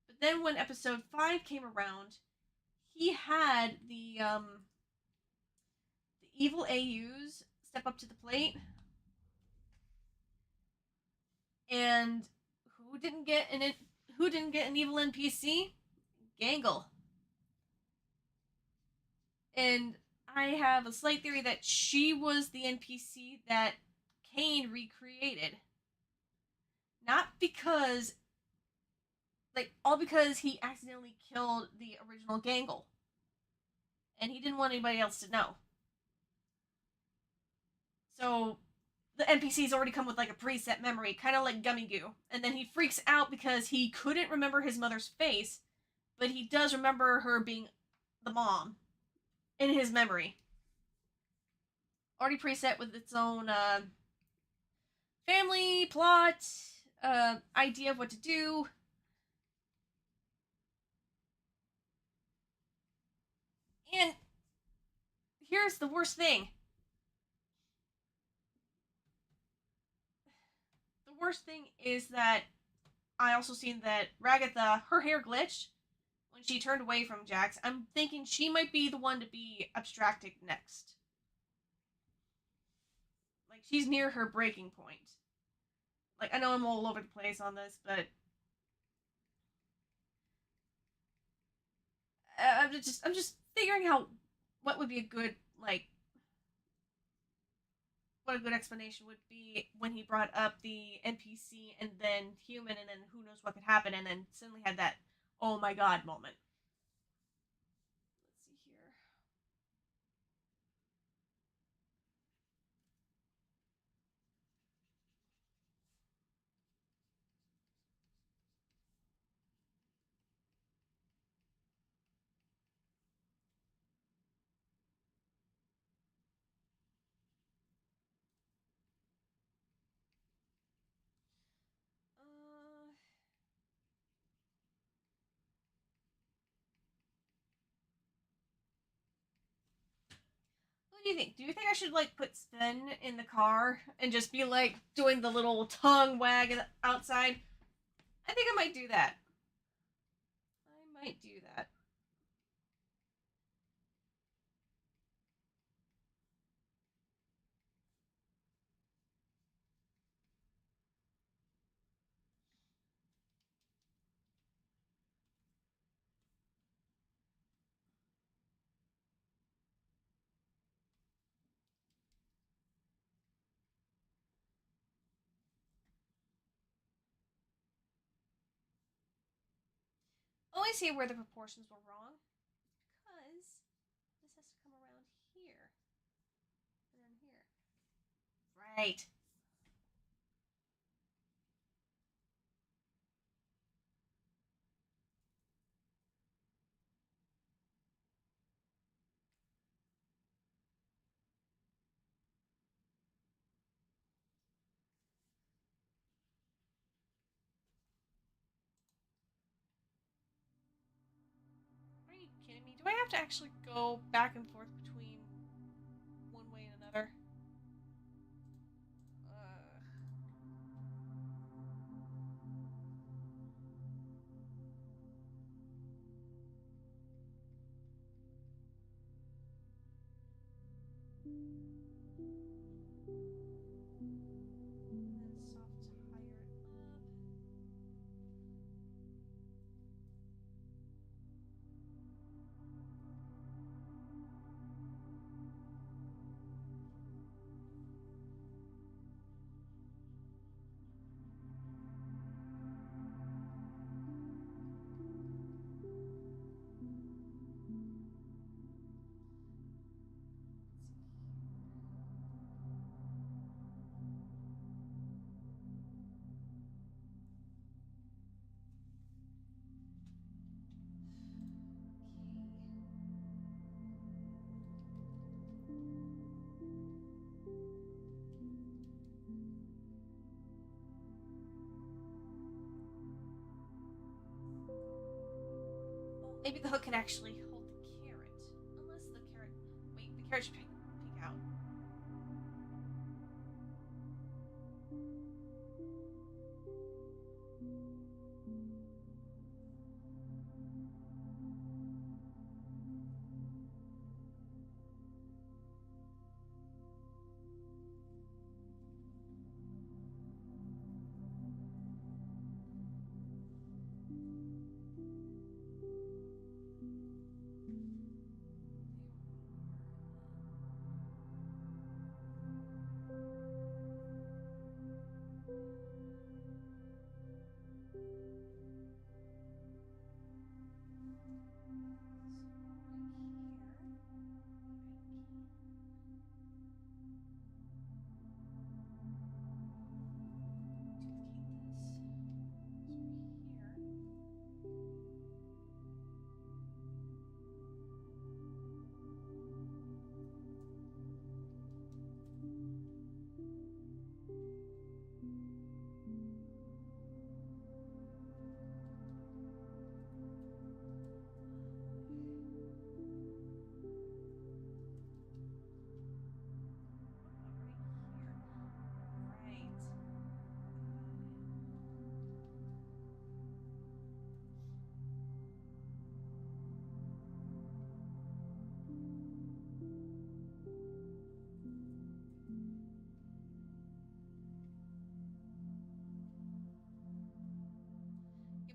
But then when episode 5 came around, he had the evil AUs step up to the plate. And who didn't get an evil NPC? Gangle. And I have a slight theory that she was the NPC that Kane recreated. Not because, all because he accidentally killed the original Gangle. And he didn't want anybody else to know. So the NPCs already come with a preset memory, kind of like Gummy Goo. And then he freaks out because he couldn't remember his mother's face, but he does remember her being the mom in his memory. Already preset with its own family, plot, idea of what to do. And here's the worst thing. The worst thing is that I also seen that Ragatha, her hair glitched when she turned away from Jax. I'm thinking she might be the one to be abstracted next. She's near her breaking point. I know I'm all over the place on this, but I'm just figuring out what would be a good what a good explanation would be when he brought up the NPC and then human and then who knows what could happen, and then suddenly had that oh my god moment. Let's see here. What do you think? Do you think I should put Sven in the car and just be doing the little tongue wag outside? I think I might do that. see where the proportions were wrong. Because this has to come around here. And then here. Right. Are you kidding me? Do I have to actually go back and forth between one way and another? And then soft higher up. Maybe the hook can actually hold the carrot. Unless the carrot... Wait, the carrot should peek out.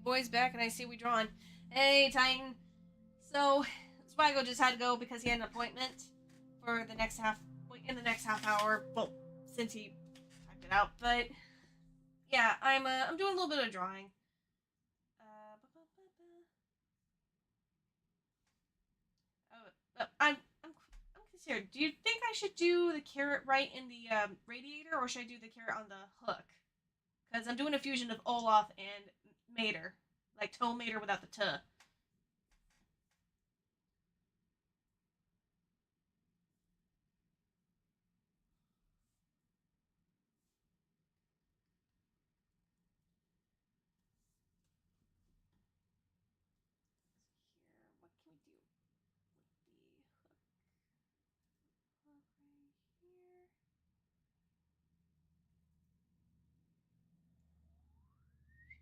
Boy's back, and I see we drawn. Hey, Titan. So, Swaggo just had to go because he had an appointment for the next half hour. Well, since he typed it out, but yeah, I'm doing a little bit of drawing. I'm concerned. Do you think I should do the carrot right in the radiator, or should I do the carrot on the hook? Because I'm doing a fusion of Olaf and Mater. Like Toe Mater without the T. Here, what can we do with the hook? Hook right here. Hook right here, then there. Oh, right.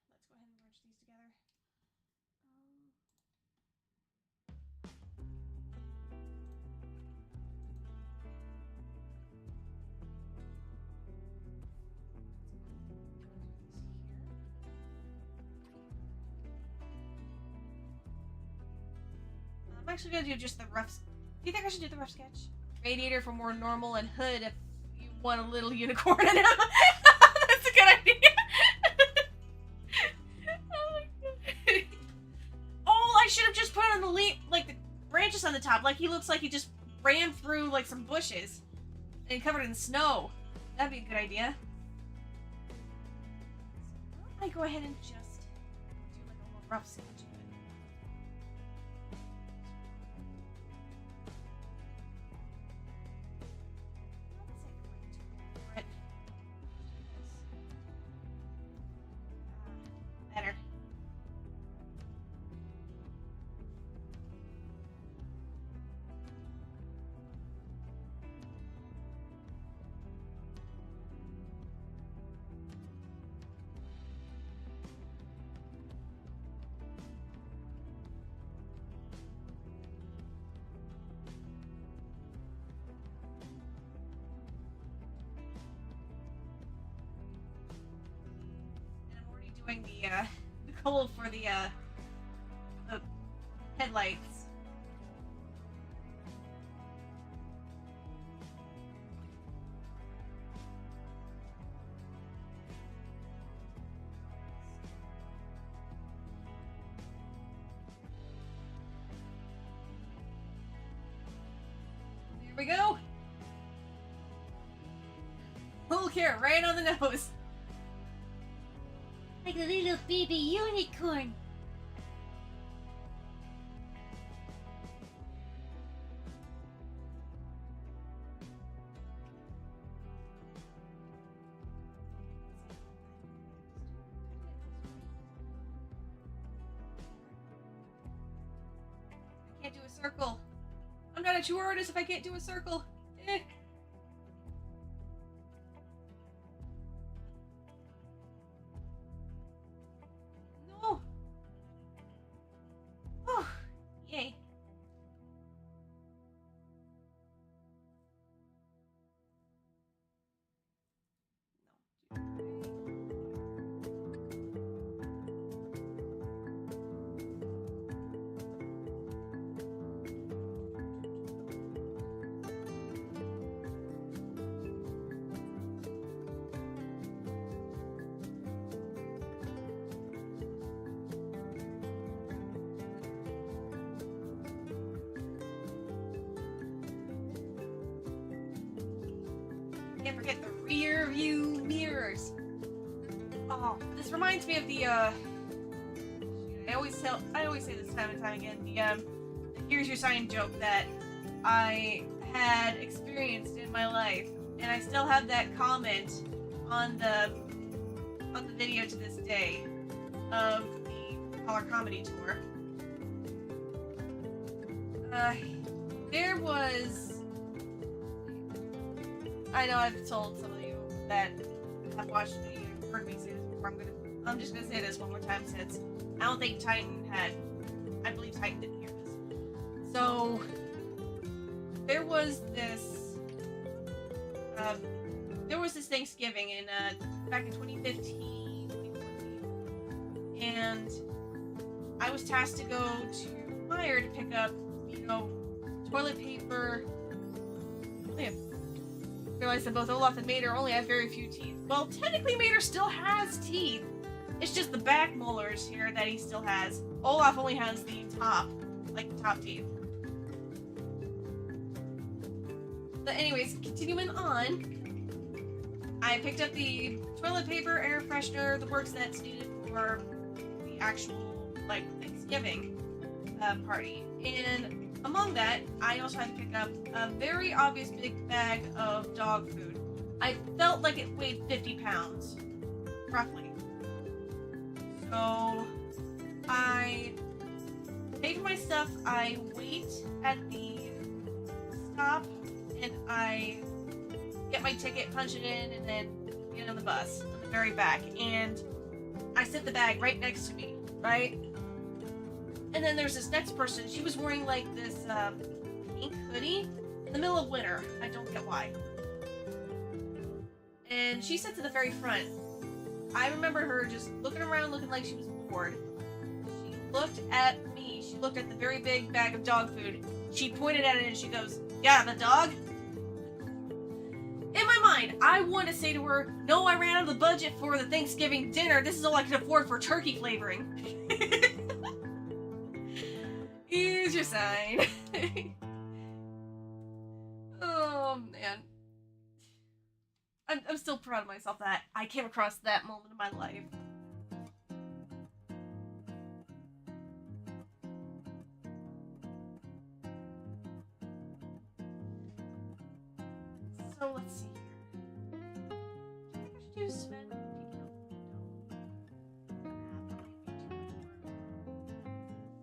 Let's go ahead and merge these together. actually gonna do just the rough. Do you think I should do the rough sketch? Radiator for more normal, and hood if you want a little unicorn in him. That's a good idea. Oh my god. Oh, I should have just put on the like the branches on the top. Like he looks like he just ran through like some bushes and covered in snow. That'd be a good idea. I go ahead and just do like a little rough sketch of it. Better. Doing the color for the headlights. There we go. Full care right on the nose. Like a little baby unicorn. I can't do a circle. I'm not a true artist if I can't do a circle. Eh. No. Oh, yay. Can't forget the rear view mirrors. Oh, this reminds me of the I always say this time and time again, the here's your sign joke that I had experienced in my life, and I still have that comment on the video to this day of the Color Comedy Tour. There was, I know I've told some of you that have watched the video, heard me say this before. I'm just gonna say this one more time since I don't think I believe Titan didn't hear this. So there was this Thanksgiving in back in 2015, 2014, and I was tasked to go to Meijer to pick up, toilet paper. I realized that both Olaf and Mater only have very few teeth. Well, technically Mater still has teeth. It's just the back molars here that he still has. Olaf only has the top teeth. But anyways, continuing on, I picked up the toilet paper, air freshener, the works that's needed for the actual, Thanksgiving party. And among that, I also had to pick up a very obvious big bag of dog food. I felt like it weighed 50 pounds, roughly. So, I take my stuff, I wait at the stop, and I get my ticket, punch it in, and then get on the bus at the very back. And I set the bag right next to me, right? And then there's this next person. She was wearing this pink hoodie in the middle of winter. I don't get why. And she sat to the very front. I remember her just looking around, looking like she was bored. She looked at me. She she looked at the very big bag of dog food. She pointed at it and she goes, "Yeah, the dog?" In my mind, I want to say to her, "No, I ran out of the budget for the Thanksgiving dinner. This is all I can afford for turkey flavoring." Here's your sign. Oh, man. I'm still proud of myself that I came across that moment in my life. So let's see here. I should do Sven peeking out the window.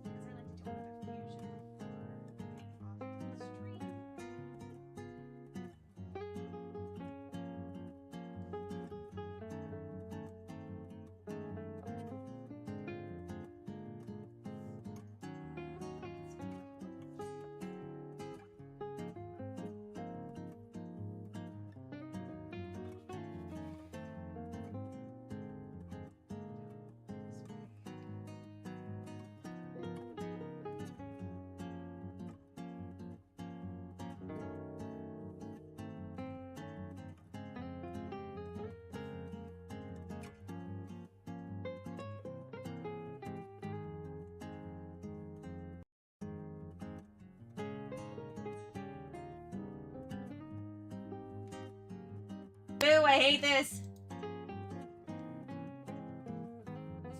Because I like to do another fusion for off the stream. Boo, I hate this.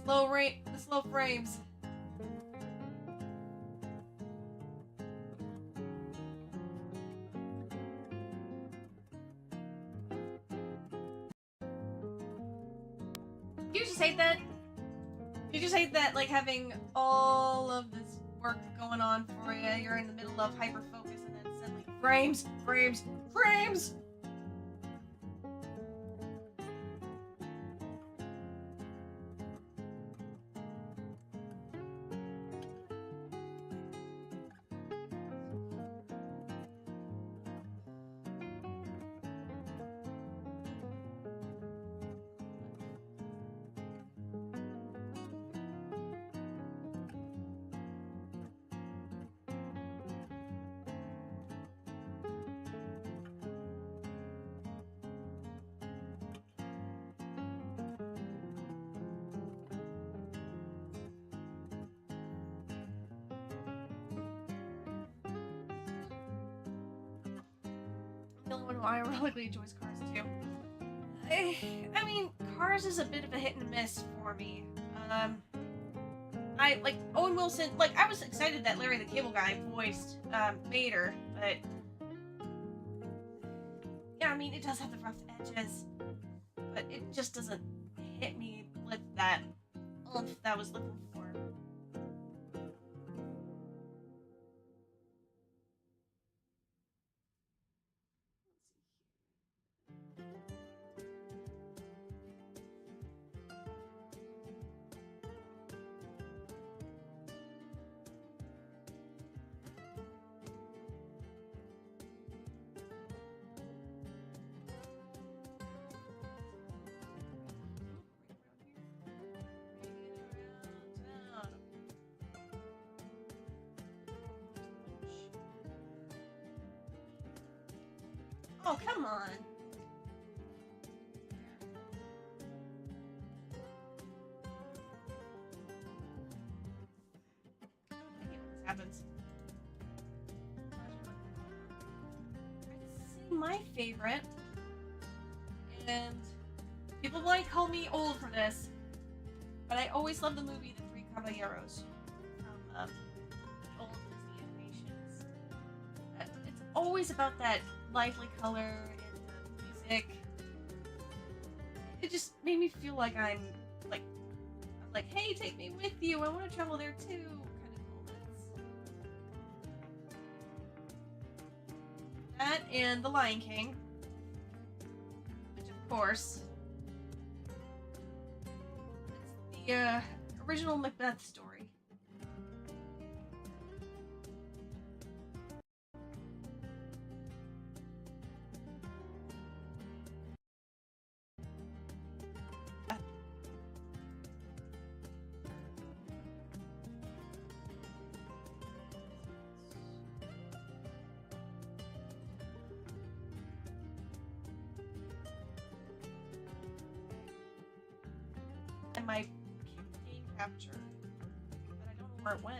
The slow frames. You just hate that? You just hate that, like, having all of this work going on for you, you're in the middle of hyper focus, and then suddenly frames, frames, frames! The only one who ironically enjoys Cars too. I mean, Cars is a bit of a hit and miss for me. I like Owen Wilson. Like, I was excited that Larry the Cable Guy voiced Mater, but yeah, I mean, it does have the rough edges, but it just doesn't hit me with that oomph that I was looking for. Oh, come on. I hate when this happens. I'd say my favorite, and people might call me old for this, but I always loved the movie The Three Caballeros from old Disney animations. It's always about that lively color and the music. It just made me feel like I'm like, hey, take me with you. I want to travel there too. Kind of moments. That and The Lion King, which of course, it's the original Macbeth story. my game capture, but I don't know where it went.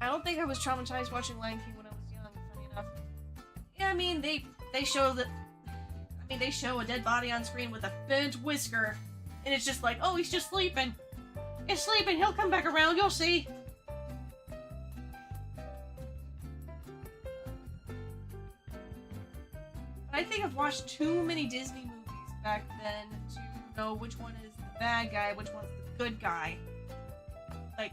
I don't think I was traumatized watching Lion King when I was young, funny enough. Yeah, I mean, they show that... I mean, they show a dead body on screen with a bent whisker, and it's just like, oh, he's just sleeping. He's sleeping, he'll come back around, you'll see. But I think I've watched too many Disney movies back then to know which one is the bad guy, which one's the good guy. Like...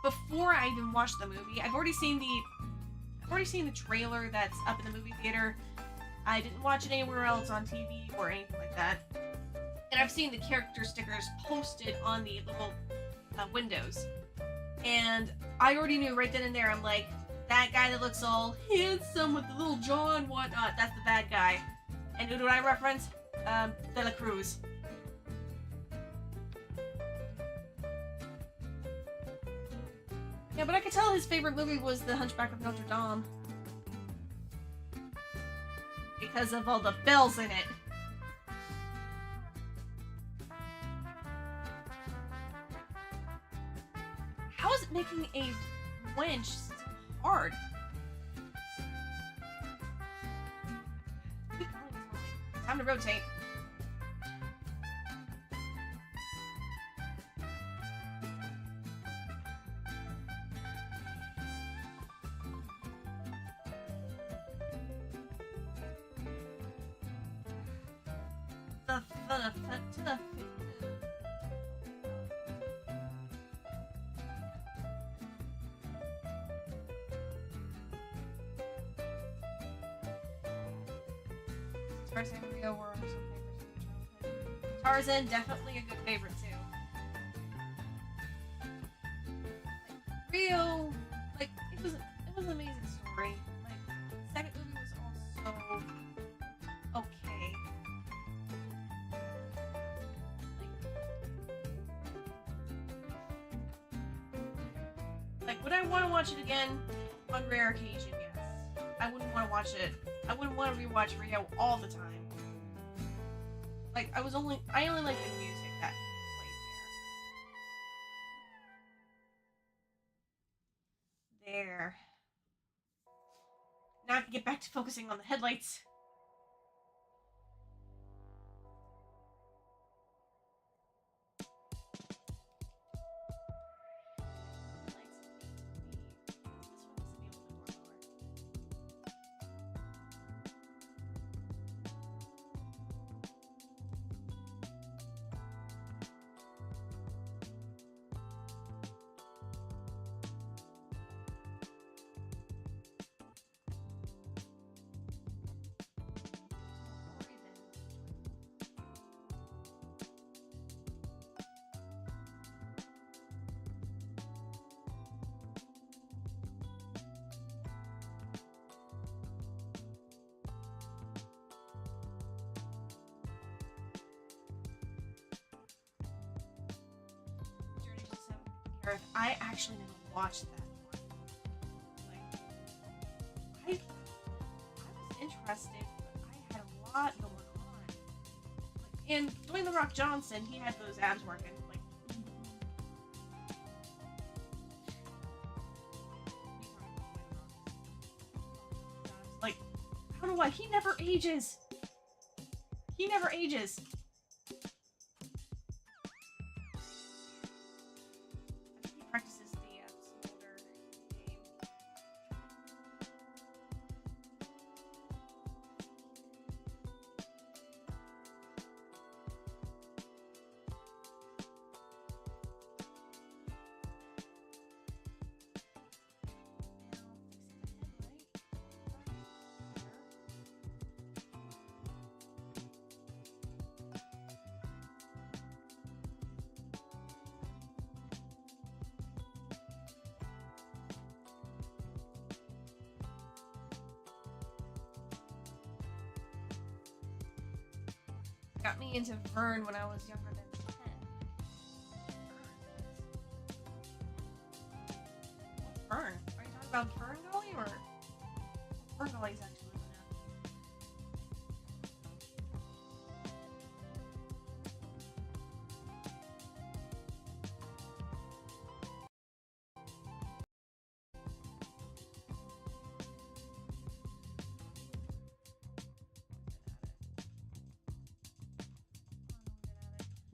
Before I even watched the movie, I've already seen the trailer that's up in the movie theater. I didn't watch it anywhere else on TV or anything like that. And I've seen the character stickers posted on the little windows. And I already knew right then and there, I'm like, that guy that looks all handsome with the little jaw and whatnot, that's the bad guy. And who do I reference? De La Cruz. Yeah, but I could tell his favorite movie was The Hunchback of Notre Dame. Because of all the bells in it. How is it making a winch so hard? Time to rotate. Tarzan, definitely a good favorite too. Like, Rio, like it was an amazing story. Like the second movie was also okay. Like would I want to watch it again? On rare occasion, yes. I wouldn't want to watch it. I wouldn't want to rewatch Rio all the time. Like, I only like the music that played there. There. Now I can get back to focusing on the headlights. I actually never watched that one. Like, I was interested, but I had a lot going on. Like, and Dwayne The Rock Johnson, he had those abs working. Like, I don't know why he never ages. He never ages. got me into Vern when I was younger than 10. Vern? Are you talking about Fern Gully or Fern Gully's actually now?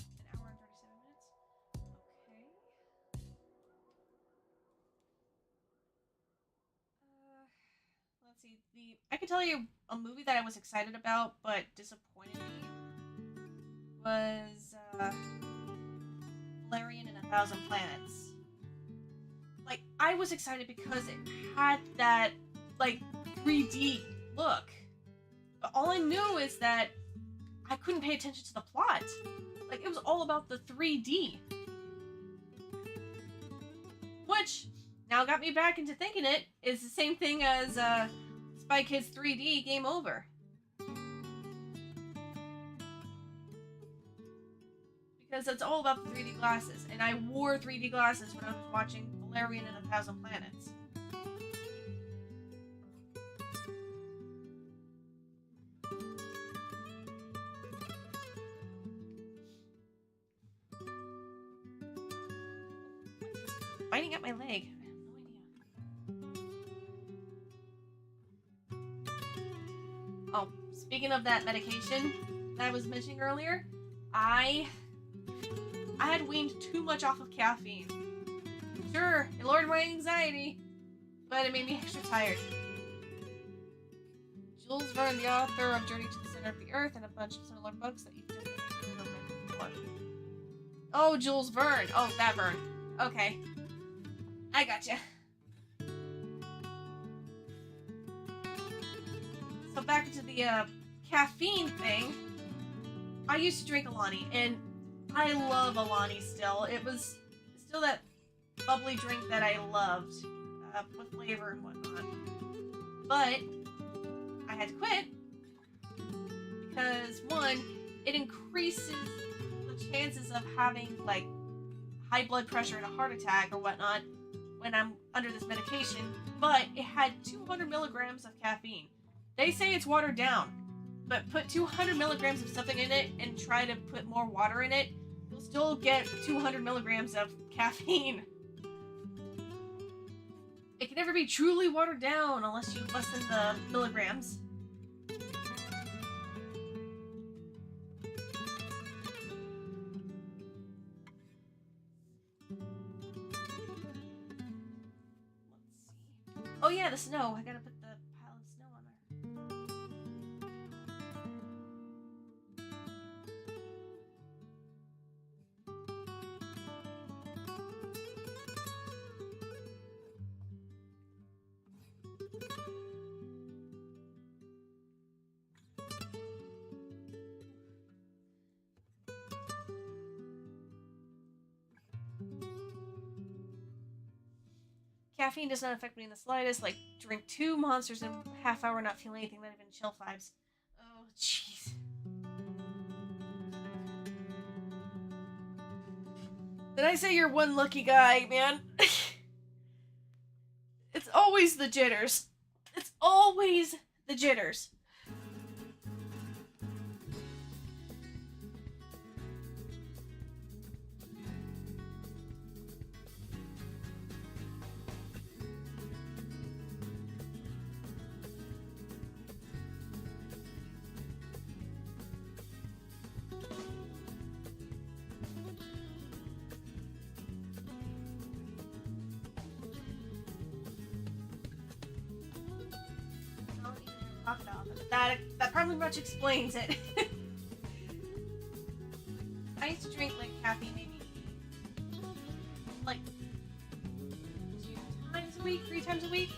An hour and 37 minutes. Okay. Let's see. I could tell you a movie that I was excited about but disappointed me was Valerian and a Thousand Planets. Like, I was excited because it had that like 3D look, but all I knew is that I couldn't pay attention to the plot. Like, it was all about the 3D, which now got me back into thinking it is the same thing as Spy Kids 3D Game Over. Because it's all about the 3D glasses, and I wore 3D glasses when I was watching Valerian and a Thousand Planets. Biting at my leg. I have no idea. Oh, speaking of that medication that I was mentioning earlier, I had weaned too much off of caffeine. Sure, it lowered my anxiety, but it made me extra tired. Jules Verne, the author of Journey to the Center of the Earth and a bunch of similar books that you've just mentioned before. Oh, Jules Verne. Oh, that Verne. Okay. I gotcha. So back to the caffeine thing. I used to drink Alani, and I love Alani still. It was still that bubbly drink that I loved, with flavor and whatnot. But I had to quit because, one, it increases the chances of having like high blood pressure and a heart attack or whatnot when I'm under this medication, but it had 200 milligrams of caffeine. They say it's watered down, but put 200 milligrams of something in it and try to put more water in it, you'll still get 200 milligrams of caffeine. It can never be truly watered down unless you lessen the milligrams. Oh yeah, the snow. I gotta put the pile of snow on there. Caffeine does not affect me in the slightest. Like, drink 2 monsters in a half hour, not feel anything, not even chill vibes. Oh, jeez. Did I say you're one lucky guy, man? It's always the jitters. It's always the jitters. Talk about that probably much explains it. I used to drink like caffeine maybe like 2 times a week, 3 times a week.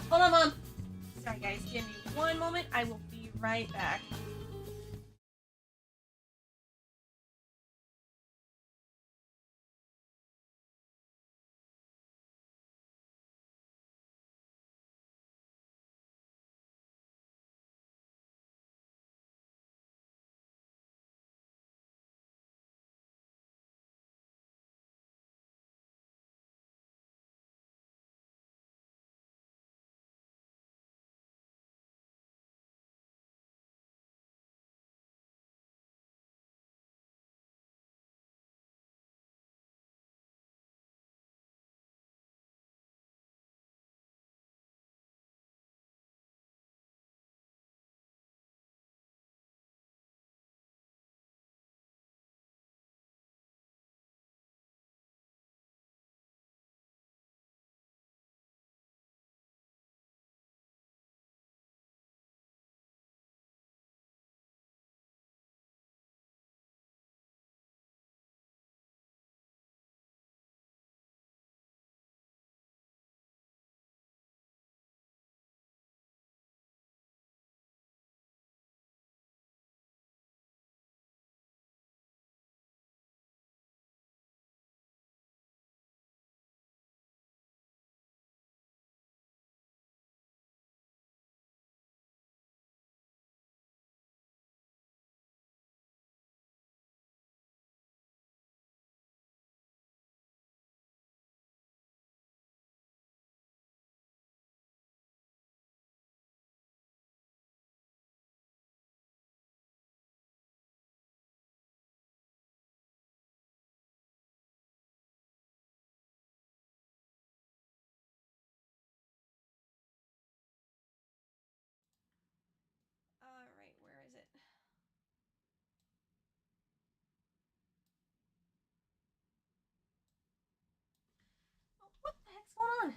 Hold on, Mom. Sorry, guys. Give me one moment. I will be right back. Alright, where is it? Oh, what the heck's going on?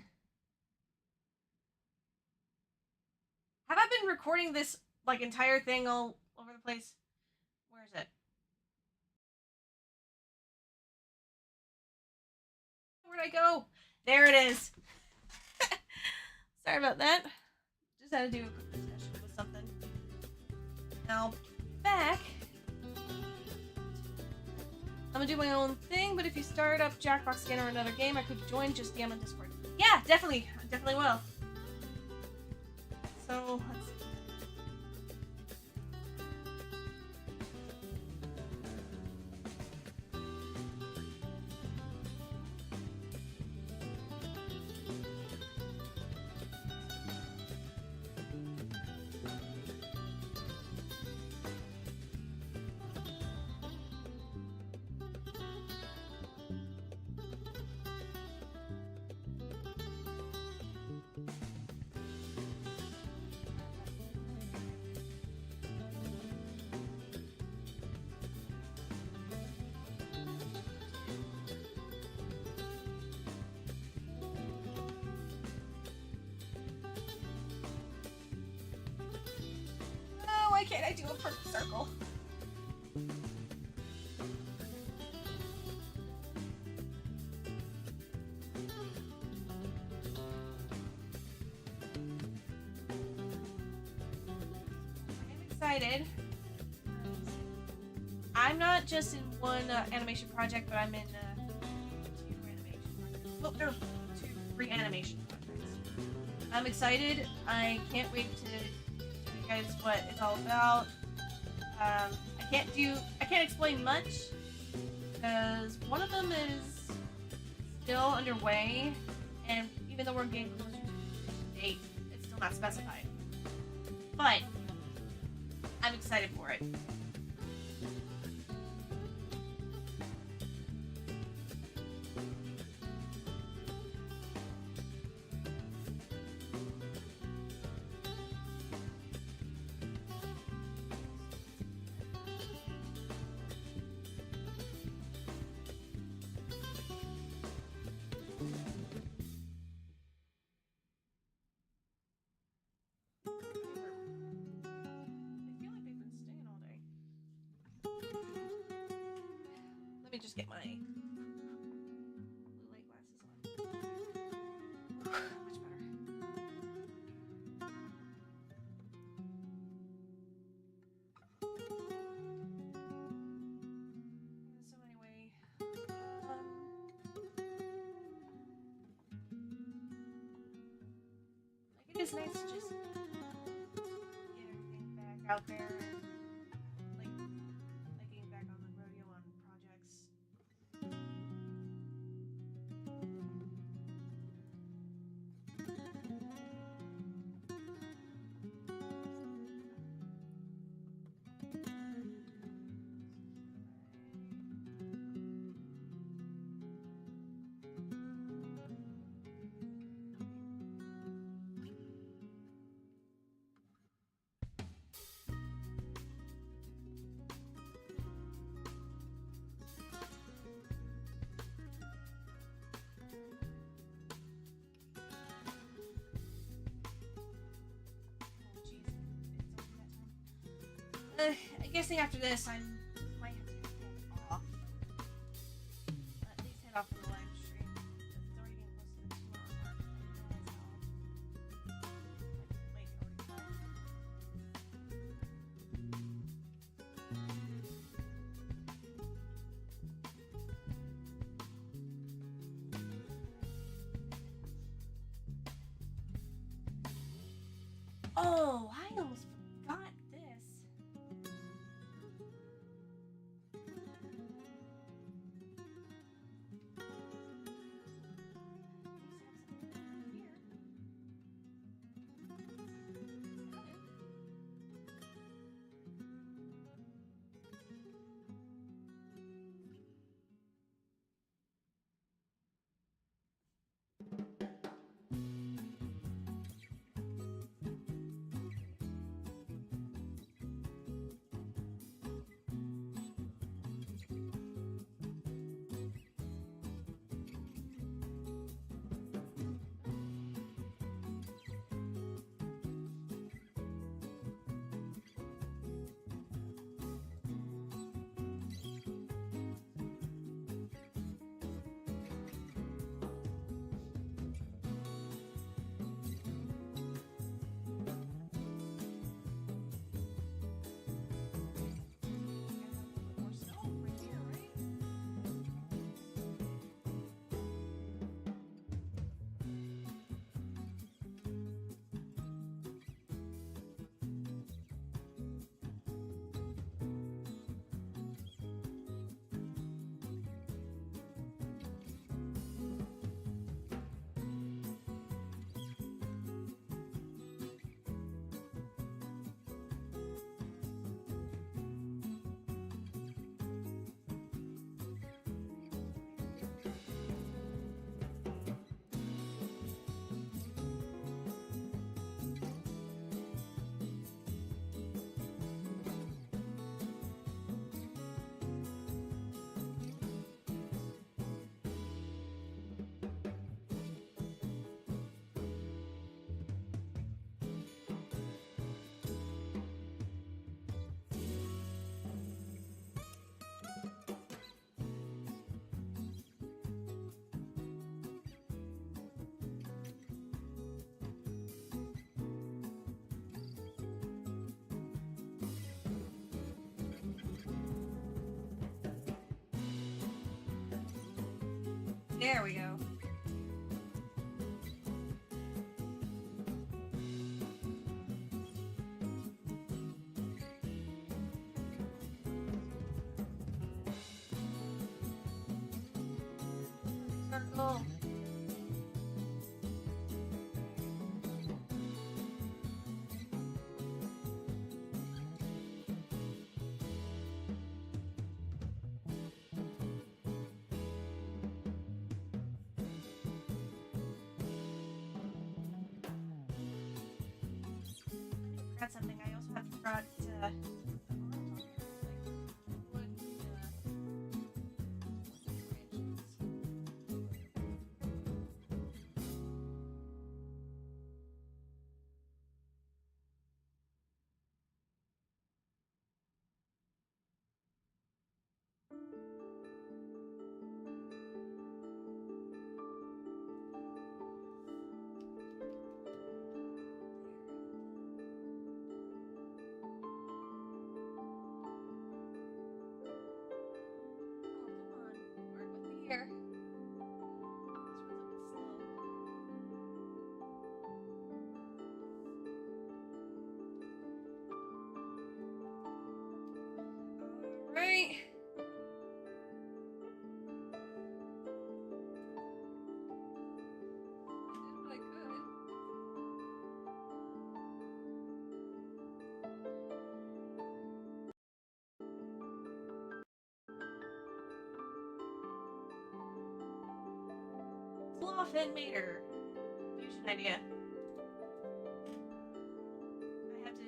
Have I been recording this, like, entire thing all over the place? Where is it? Where'd I go? There it is. Sorry about that. Just had to do a quick discussion with something. Now, back. I'm gonna do my own thing, but if you start up JackBox again or another game, I could join. Just DM on Discord. Yeah, definitely. I definitely will. So, let's see. Why can't I do a perfect circle? I'm excited. I'm not just in one animation project, but I'm in two animation projects. Well, no, two reanimation projects. I'm excited. I can't wait to guys what it's all about. I can't explain much because one of them is still underway, and even though we're getting closer to the date, it's still not specified. But I'm excited for it. Let me just get my blue light glasses on. Much better. is nice to just get everything back out there and like getting back on the rodeo on projects. I'm guessing after this, I might have to head off. At least head off from the live stream. It's already getting close to the 2 hour mark. I didn't realize how late it already was. Oh, I almost forgot this. There we go. Circle. Forgot something. I also have forgot Fluffermator. Fusion idea. I have to.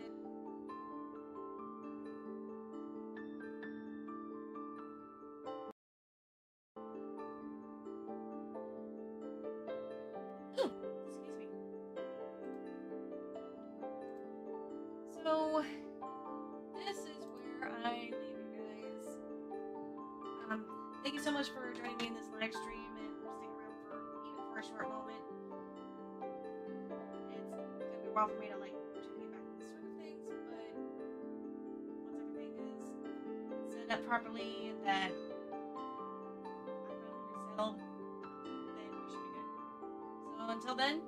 Excuse me. So, this is where I leave you guys. Thank you so much for joining me in this live stream and sticking around for even for a short moment. It's gonna be a while for me to like get back to the swing of things, but once everything is set up properly and that I'm resettled, then we should be good. So until then.